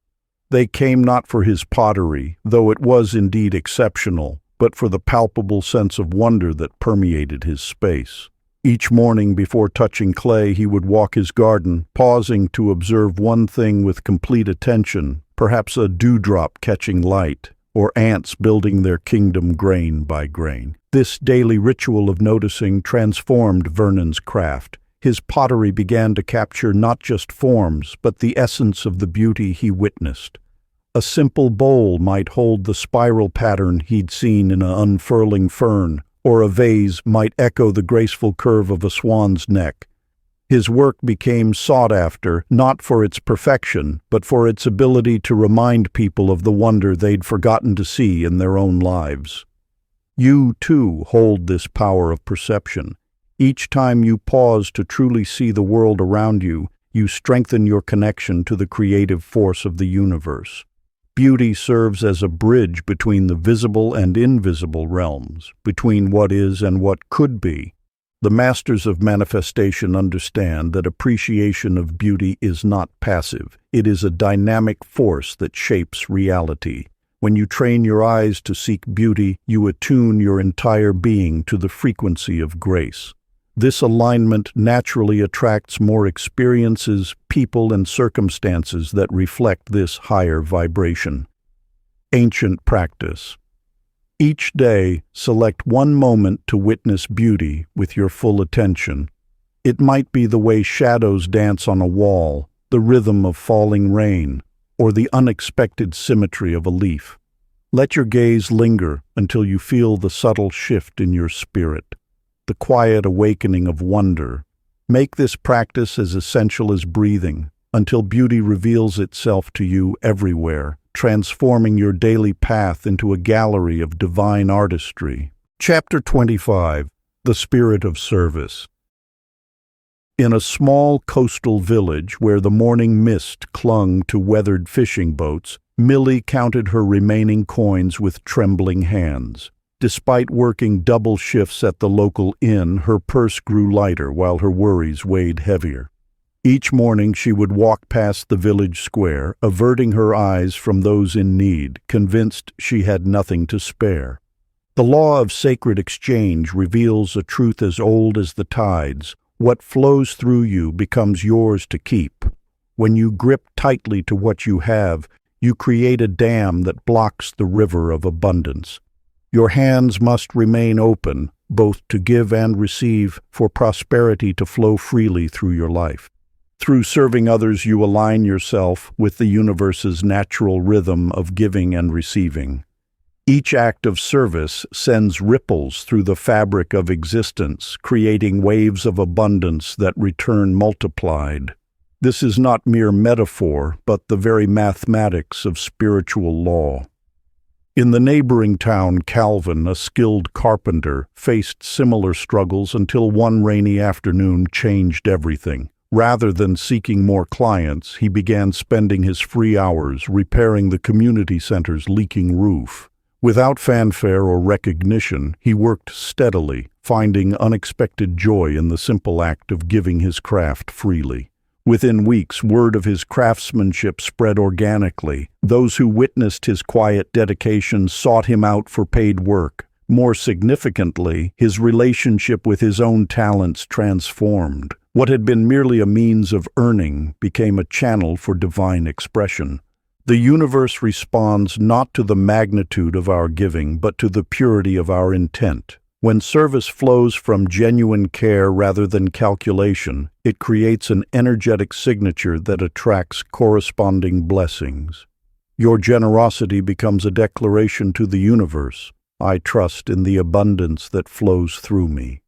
They came not for his pottery, though it was indeed exceptional, but for the palpable sense of wonder that permeated his space. Each morning before touching clay, he would walk his garden, pausing to observe one thing with complete attention, perhaps a dewdrop catching light, or ants building their kingdom grain by grain. This daily ritual of noticing transformed Vernon's craft. His pottery began to capture not just forms, but the essence of the beauty he witnessed. A simple bowl might hold the spiral pattern he'd seen in an unfurling fern, or a vase might echo the graceful curve of a swan's neck. His work became sought after, not for its perfection, but for its ability to remind people of the wonder they'd forgotten to see in their own lives. You, too, hold this power of perception. Each time you pause to truly see the world around you, you strengthen your connection to the creative force of the universe. Beauty serves as a bridge between the visible and invisible realms, between what is and what could be. The masters of manifestation understand that appreciation of beauty is not passive. It is a dynamic force that shapes reality. When you train your eyes to seek beauty, you attune your entire being to the frequency of grace. This alignment naturally attracts more experiences, people, and circumstances that reflect this higher vibration. Ancient practice. Each day, select one moment to witness beauty with your full attention. It might be the way shadows dance on a wall, the rhythm of falling rain, or the unexpected symmetry of a leaf. Let your gaze linger until you feel the subtle shift in your spirit, the quiet awakening of wonder. Make this practice as essential as breathing, until beauty reveals itself to you everywhere, transforming your daily path into a gallery of divine artistry. Chapter 25. The Spirit of Service. In a small coastal village where the morning mist clung to weathered fishing boats, Millie counted her remaining coins with trembling hands. Despite working double shifts at the local inn, her purse grew lighter while her worries weighed heavier. Each morning she would walk past the village square, averting her eyes from those in need, convinced she had nothing to spare. The law of sacred exchange reveals a truth as old as the tides. What flows through you becomes yours to keep. When you grip tightly to what you have, you create a dam that blocks the river of abundance. Your hands must remain open, both to give and receive, for prosperity to flow freely through your life. Through serving others, you align yourself with the universe's natural rhythm of giving and receiving. Each act of service sends ripples through the fabric of existence, creating waves of abundance that return multiplied. This is not mere metaphor, but the very mathematics of spiritual law. In the neighboring town, Calvin, a skilled carpenter, faced similar struggles until one rainy afternoon changed everything. Rather than seeking more clients, he began spending his free hours repairing the community center's leaking roof. Without fanfare or recognition, he worked steadily, finding unexpected joy in the simple act of giving his craft freely. Within weeks, word of his craftsmanship spread organically. Those who witnessed his quiet dedication sought him out for paid work. More significantly, his relationship with his own talents transformed. What had been merely a means of earning became a channel for divine expression. The universe responds not to the magnitude of our giving, but to the purity of our intent. When service flows from genuine care rather than calculation, it creates an energetic signature that attracts corresponding blessings. Your generosity becomes a declaration to the universe. I trust in the abundance that flows through me.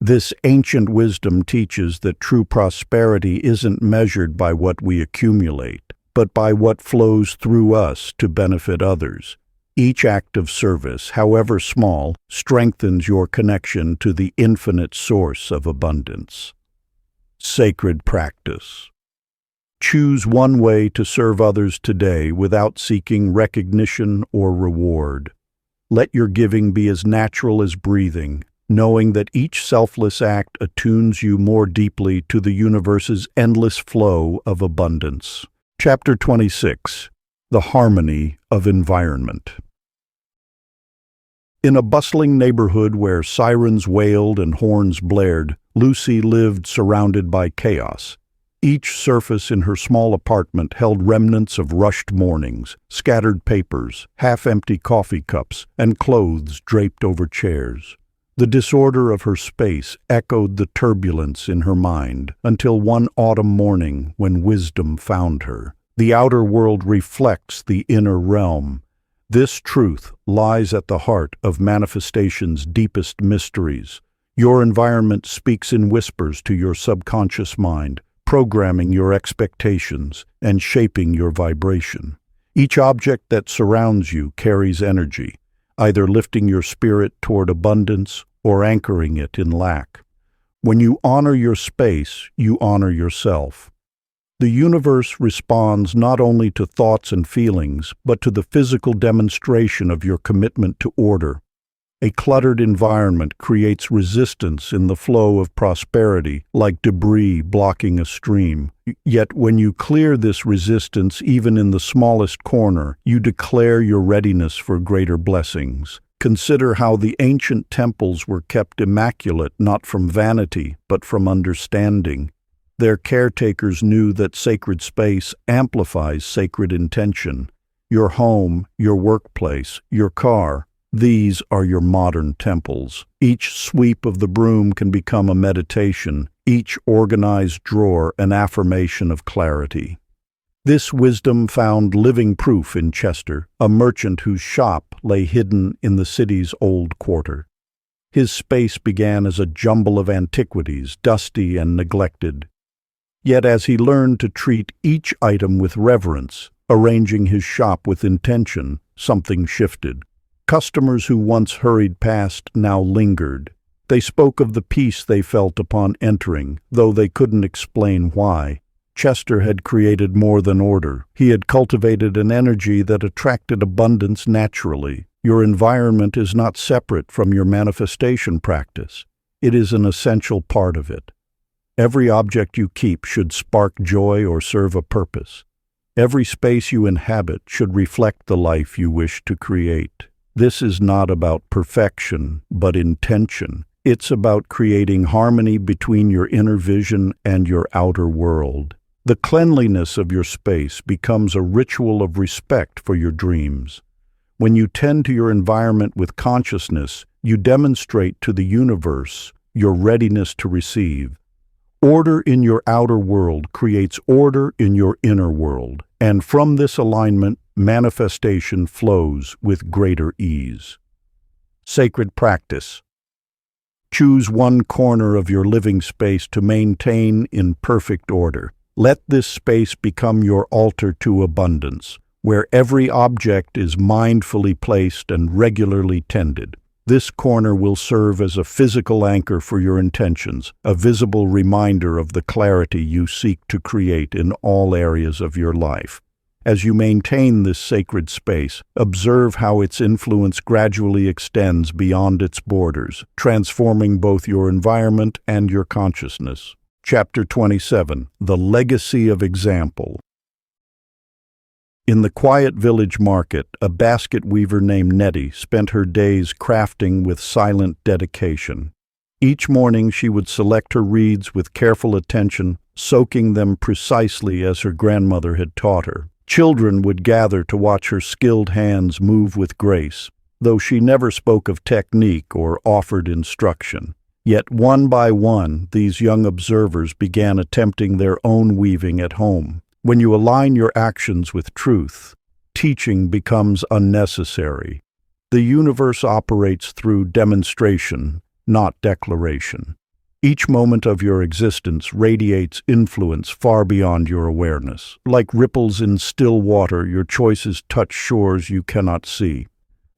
This ancient wisdom teaches that true prosperity isn't measured by what we accumulate, but by what flows through us to benefit others. Each act of service, however small, strengthens your connection to the infinite source of abundance. Sacred practice. Choose one way to serve others today without seeking recognition or reward. Let your giving be as natural as breathing, knowing that each selfless act attunes you more deeply to the universe's endless flow of abundance. Chapter 26. The Harmony of Environment. In a bustling neighborhood where sirens wailed and horns blared, Lucy lived surrounded by chaos. Each surface in her small apartment held remnants of rushed mornings, scattered papers, half-empty coffee cups, and clothes draped over chairs. The disorder of her space echoed the turbulence in her mind until one autumn morning when wisdom found her. The outer world reflects the inner realm. This truth lies at the heart of manifestation's deepest mysteries. Your environment speaks in whispers to your subconscious mind, programming your expectations and shaping your vibration. Each object that surrounds you carries energy, either lifting your spirit toward abundance or anchoring it in lack. When you honor your space, you honor yourself. The universe responds not only to thoughts and feelings, but to the physical demonstration of your commitment to order. A cluttered environment creates resistance in the flow of prosperity, like debris blocking a stream. Yet when you clear this resistance even in the smallest corner, you declare your readiness for greater blessings. Consider how the ancient temples were kept immaculate not from vanity, but from understanding. Their caretakers knew that sacred space amplifies sacred intention. Your home, your workplace, your car, these are your modern temples. Each sweep of the broom can become a meditation, each organized drawer an affirmation of clarity. This wisdom found living proof in Chester, a merchant whose shop lay hidden in the city's old quarter. His space began as a jumble of antiquities, dusty and neglected. Yet as he learned to treat each item with reverence, arranging his shop with intention, something shifted. Customers who once hurried past now lingered. They spoke of the peace they felt upon entering, though they couldn't explain why. Chester had created more than order. He had cultivated an energy that attracted abundance naturally. Your environment is not separate from your manifestation practice. It is an essential part of it. Every object you keep should spark joy or serve a purpose. Every space you inhabit should reflect the life you wish to create. This is not about perfection, but intention. It's about creating harmony between your inner vision and your outer world. The cleanliness of your space becomes a ritual of respect for your dreams. When you tend to your environment with consciousness, you demonstrate to the universe your readiness to receive. Order in your outer world creates order in your inner world, and from this alignment, manifestation flows with greater ease. Sacred practice. Choose one corner of your living space to maintain in perfect order. Let this space become your altar to abundance, where every object is mindfully placed and regularly tended. This corner will serve as a physical anchor for your intentions, a visible reminder of the clarity you seek to create in all areas of your life. As you maintain this sacred space, observe how its influence gradually extends beyond its borders, transforming both your environment and your consciousness. Chapter 27. The Legacy of Example. In the quiet village market, a basket weaver named Nettie spent her days crafting with silent dedication. Each morning she would select her reeds with careful attention, soaking them precisely as her grandmother had taught her. Children would gather to watch her skilled hands move with grace, though she never spoke of technique or offered instruction. Yet one by one, these young observers began attempting their own weaving at home. When you align your actions with truth, teaching becomes unnecessary. The universe operates through demonstration, not declaration. Each moment of your existence radiates influence far beyond your awareness. Like ripples in still water, your choices touch shores you cannot see.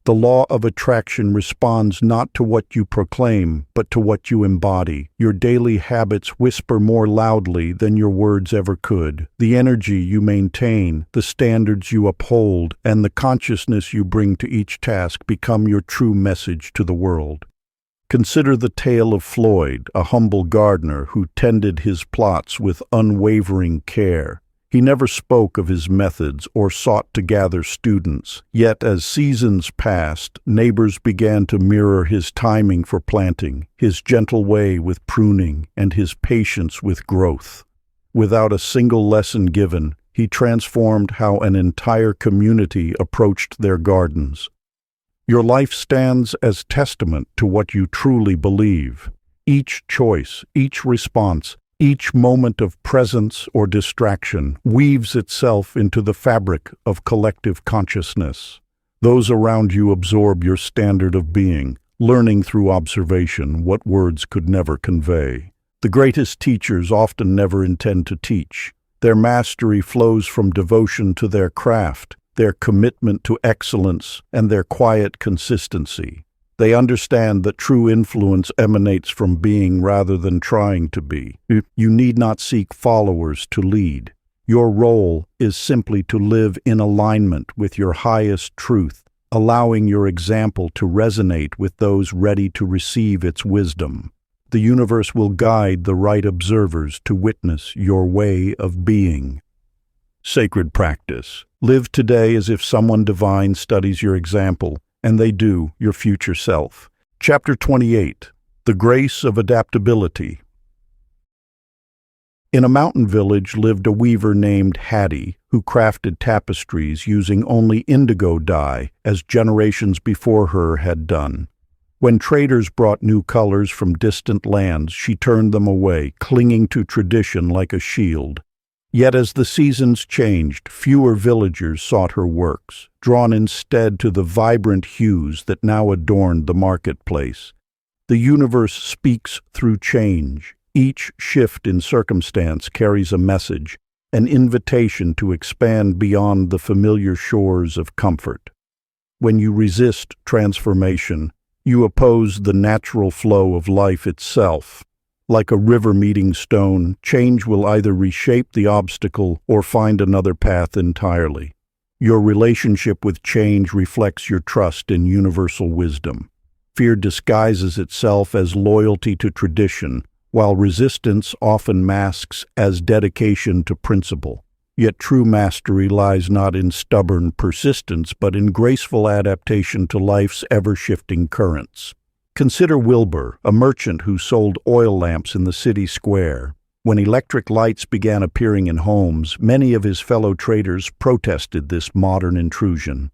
The law of attraction responds not to what you proclaim, but to what you embody. Your daily habits whisper more loudly than your words ever could. The energy you maintain, the standards you uphold, and the consciousness you bring to each task become your true message to the world. Consider the tale of Floyd, a humble gardener who tended his plots with unwavering care. He never spoke of his methods or sought to gather students. Yet as seasons passed, neighbors began to mirror his timing for planting, his gentle way with pruning, and his patience with growth. Without a single lesson given, he transformed how an entire community approached their gardens. Your life stands as testament to what you truly believe. Each choice, each response, each moment of presence or distraction weaves itself into the fabric of collective consciousness. Those around you absorb your standard of being, learning through observation what words could never convey. The greatest teachers often never intend to teach. Their mastery flows from devotion to their craft, their commitment to excellence, and their quiet consistency. They understand that true influence emanates from being rather than trying to be. You need not seek followers to lead. Your role is simply to live in alignment with your highest truth, allowing your example to resonate with those ready to receive its wisdom. The universe will guide the right observers to witness your way of being. Sacred practice. Live today as if someone divine studies your example, and they do, your future self. Chapter 28. The Grace of Adaptability. In a mountain village lived a weaver named Hattie, who crafted tapestries using only indigo dye, as generations before her had done. When traders brought new colors from distant lands, she turned them away, clinging to tradition like a shield. Yet as the seasons changed, fewer villagers sought her works, drawn instead to the vibrant hues that now adorned the marketplace. The universe speaks through change. Each shift in circumstance carries a message, an invitation to expand beyond the familiar shores of comfort. When you resist transformation, you oppose the natural flow of life itself. Like a river meeting stone, change will either reshape the obstacle or find another path entirely. Your relationship with change reflects your trust in universal wisdom. Fear disguises itself as loyalty to tradition, while resistance often masks as dedication to principle. Yet true mastery lies not in stubborn persistence, but in graceful adaptation to life's ever-shifting currents. Consider Wilbur, a merchant who sold oil lamps in the city square. When electric lights began appearing in homes, many of his fellow traders protested this modern intrusion.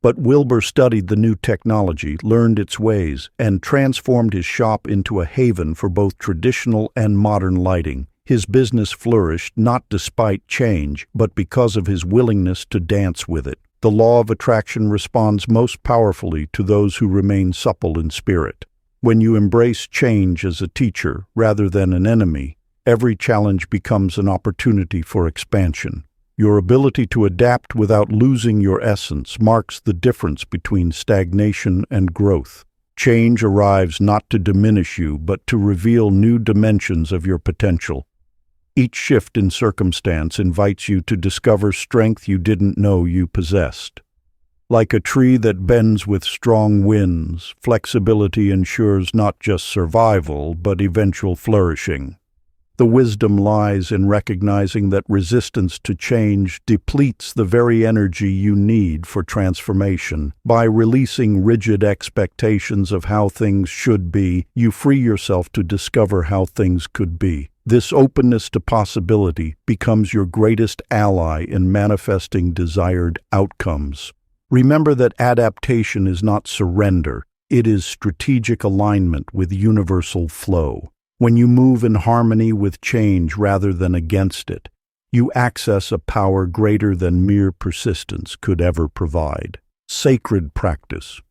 But Wilbur studied the new technology, learned its ways, and transformed his shop into a haven for both traditional and modern lighting. His business flourished not despite change, but because of his willingness to dance with it. The law of attraction responds most powerfully to those who remain supple in spirit. When you embrace change as a teacher rather than an enemy, every challenge becomes an opportunity for expansion. Your ability to adapt without losing your essence marks the difference between stagnation and growth. Change arrives not to diminish you, but to reveal new dimensions of your potential. Each shift in circumstance invites you to discover strength you didn't know you possessed. Like a tree that bends with strong winds, flexibility ensures not just survival, but eventual flourishing. The wisdom lies in recognizing that resistance to change depletes the very energy you need for transformation. By releasing rigid expectations of how things should be, you free yourself to discover how things could be. This openness to possibility becomes your greatest ally in manifesting desired outcomes. Remember that adaptation is not surrender, it is strategic alignment with universal flow. When you move in harmony with change rather than against it, you access a power greater than mere persistence could ever provide. Sacred practice.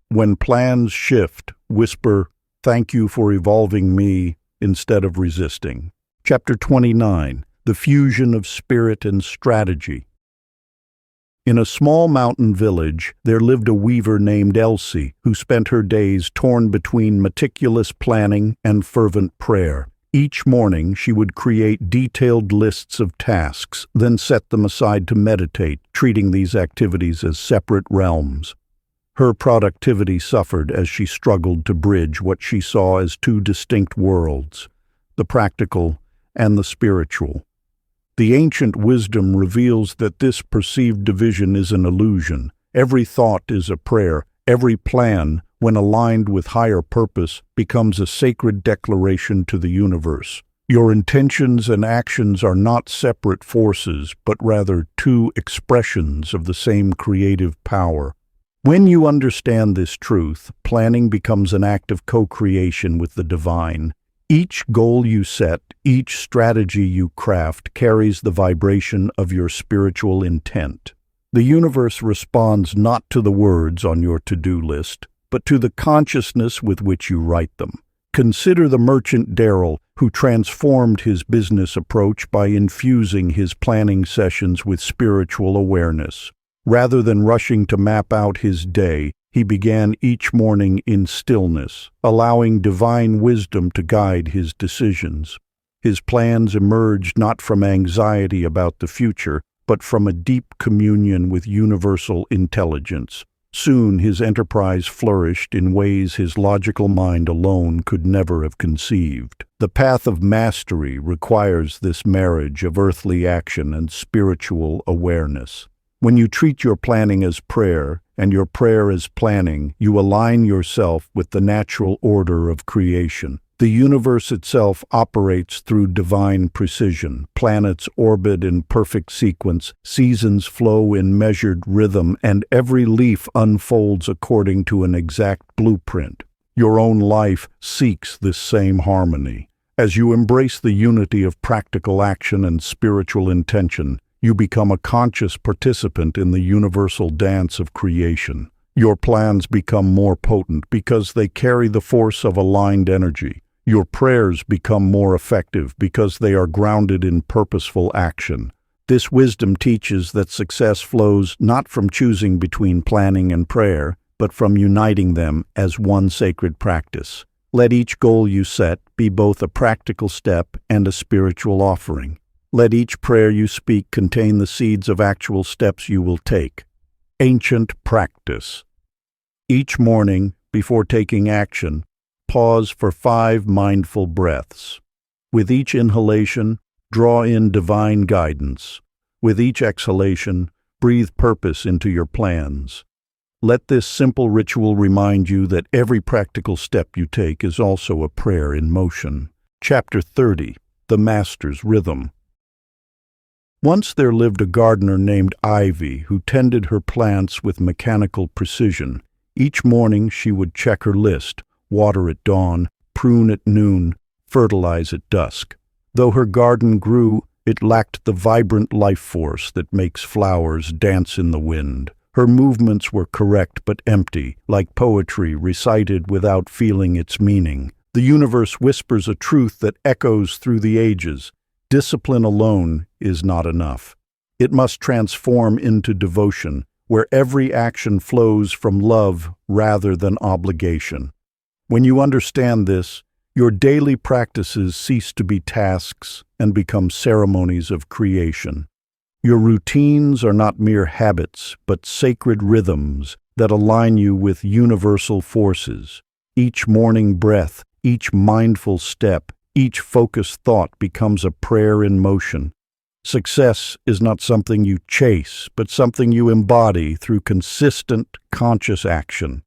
When plans shift, whisper, "Thank you for evolving me," instead of resisting. Chapter 29. The Fusion of Spirit and Strategy. In a small mountain village, there lived a weaver named Elsie, who spent her days torn between meticulous planning and fervent prayer. Each morning, she would create detailed lists of tasks, then set them aside to meditate, treating these activities as separate realms. Her productivity suffered as she struggled to bridge what she saw as two distinct worlds, the practical and the spiritual. The ancient wisdom reveals that this perceived division is an illusion. Every thought is a prayer. Every plan, when aligned with higher purpose, becomes a sacred declaration to the universe. Your intentions and actions are not separate forces, but rather two expressions of the same creative power. When you understand this truth, planning becomes an act of co-creation with the divine. Each goal you set, each strategy you craft carries the vibration of your spiritual intent. The universe responds not to the words on your to-do list, but to the consciousness with which you write them. Consider the merchant Darrell, who transformed his business approach by infusing his planning sessions with spiritual awareness. Rather than rushing to map out his day, he began each morning in stillness, allowing divine wisdom to guide his decisions. His plans emerged not from anxiety about the future, but from a deep communion with universal intelligence. Soon his enterprise flourished in ways his logical mind alone could never have conceived. The path of mastery requires this marriage of earthly action and spiritual awareness. When you treat your planning as prayer, and your prayer as planning, you align yourself with the natural order of creation. The universe itself operates through divine precision. Planets orbit in perfect sequence, seasons flow in measured rhythm, and every leaf unfolds according to an exact blueprint. Your own life seeks this same harmony. As you embrace the unity of practical action and spiritual intention, you become a conscious participant in the universal dance of creation. Your plans become more potent because they carry the force of aligned energy. Your prayers become more effective because they are grounded in purposeful action. This wisdom teaches that success flows not from choosing between planning and prayer, but from uniting them as one sacred practice. Let each goal you set be both a practical step and a spiritual offering. Let each prayer you speak contain the seeds of actual steps you will take. Ancient practice. Each morning, before taking action, pause for 5 mindful breaths. With each inhalation, draw in divine guidance. With each exhalation, breathe purpose into your plans. Let this simple ritual remind you that every practical step you take is also a prayer in motion. Chapter 30. The Master's Rhythm. Once there lived a gardener named Ivy who tended her plants with mechanical precision. Each morning she would check her list, water at dawn, prune at noon, fertilize at dusk. Though her garden grew, it lacked the vibrant life force that makes flowers dance in the wind. Her movements were correct but empty, like poetry recited without feeling its meaning. The universe whispers a truth that echoes through the ages. Discipline alone is not enough. It must transform into devotion, where every action flows from love rather than obligation. When you understand this, your daily practices cease to be tasks and become ceremonies of creation. Your routines are not mere habits, but sacred rhythms that align you with universal forces. Each morning breath, each mindful step, each focused thought becomes a prayer in motion. Success is not something you chase, but something you embody through consistent, conscious action.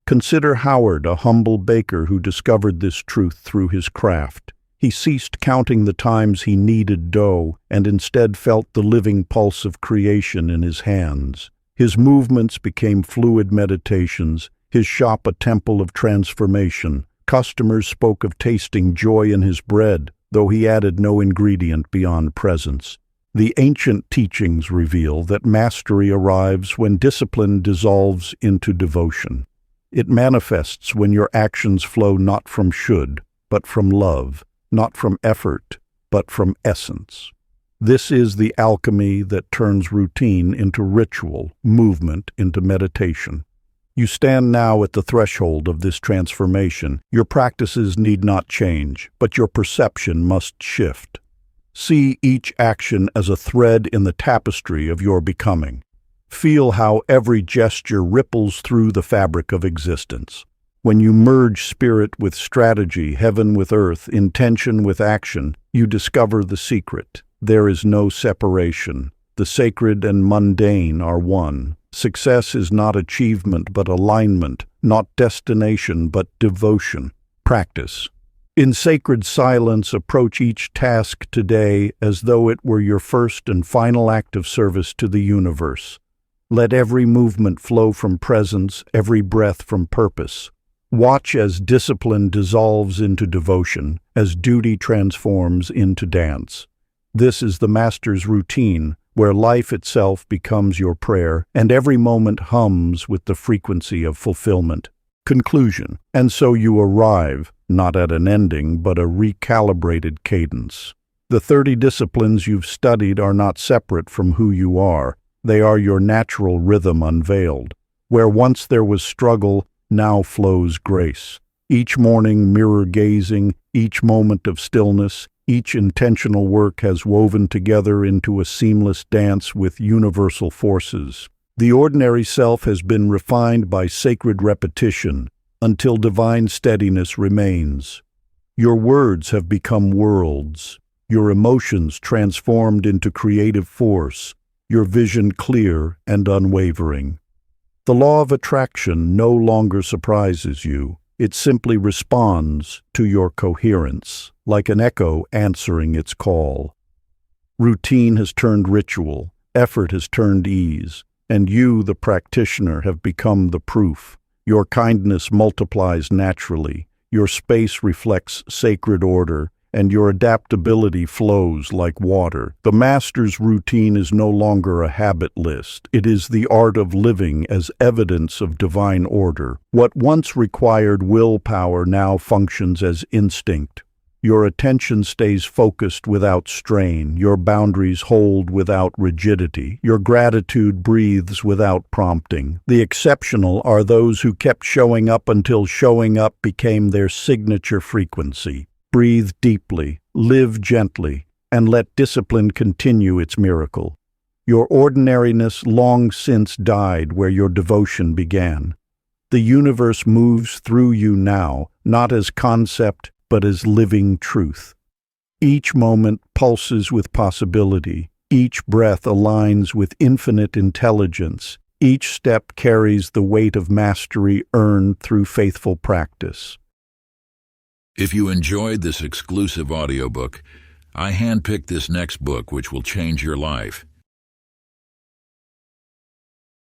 Consider Howard, a humble baker who discovered this truth through his craft. He ceased counting the times he kneaded dough and instead felt the living pulse of creation in his hands. His movements became fluid meditations, his shop a temple of transformation. Customers spoke of tasting joy in his bread, though he added no ingredient beyond presence. The ancient teachings reveal that mastery arrives when discipline dissolves into devotion. It manifests when your actions flow not from should, but from love, not from effort, but from essence. This is the alchemy that turns routine into ritual, movement into meditation. You stand now at the threshold of this transformation. Your practices need not change, but your perception must shift. See each action as a thread in the tapestry of your becoming. Feel how every gesture ripples through the fabric of existence. When you merge spirit with strategy, heaven with earth, intention with action, you discover the secret. There is no separation. The sacred and mundane are one. Success is not achievement but alignment, not destination but devotion. Practice. In sacred silence, approach each task today as though it were your first and final act of service to the universe. Let every movement flow from presence, every breath from purpose. Watch as discipline dissolves into devotion, as duty transforms into dance. This is the master's routine, where life itself becomes your prayer, and every moment hums with the frequency of fulfillment. Conclusion. And so you arrive, not at an ending, but a recalibrated cadence. The 30 disciplines you've studied are not separate from who you are. They are your natural rhythm unveiled. Where once there was struggle, now flows grace. Each morning mirror-gazing, each moment of stillness, each intentional work has woven together into a seamless dance with universal forces. The ordinary self has been refined by sacred repetition until divine steadiness remains. Your words have become worlds, your emotions transformed into creative force, your vision clear and unwavering. The law of attraction no longer surprises you. It simply responds to your coherence, like an echo answering its call. Routine has turned ritual, effort has turned ease, and you, the practitioner, have become the proof. Your kindness multiplies naturally, your space reflects sacred order, and your adaptability flows like water. The master's routine is no longer a habit list. It is the art of living as evidence of divine order. What once required willpower now functions as instinct. Your attention stays focused without strain. Your boundaries hold without rigidity. Your gratitude breathes without prompting. The exceptional are those who kept showing up until showing up became their signature frequency. Breathe deeply, live gently, and let discipline continue its miracle. Your ordinariness long since died where your devotion began. The universe moves through you now, not as concept, but as living truth. Each moment pulses with possibility. Each breath aligns with infinite intelligence. Each step carries the weight of mastery earned through faithful practice. If you enjoyed this exclusive audiobook, I handpicked this next book which will change your life.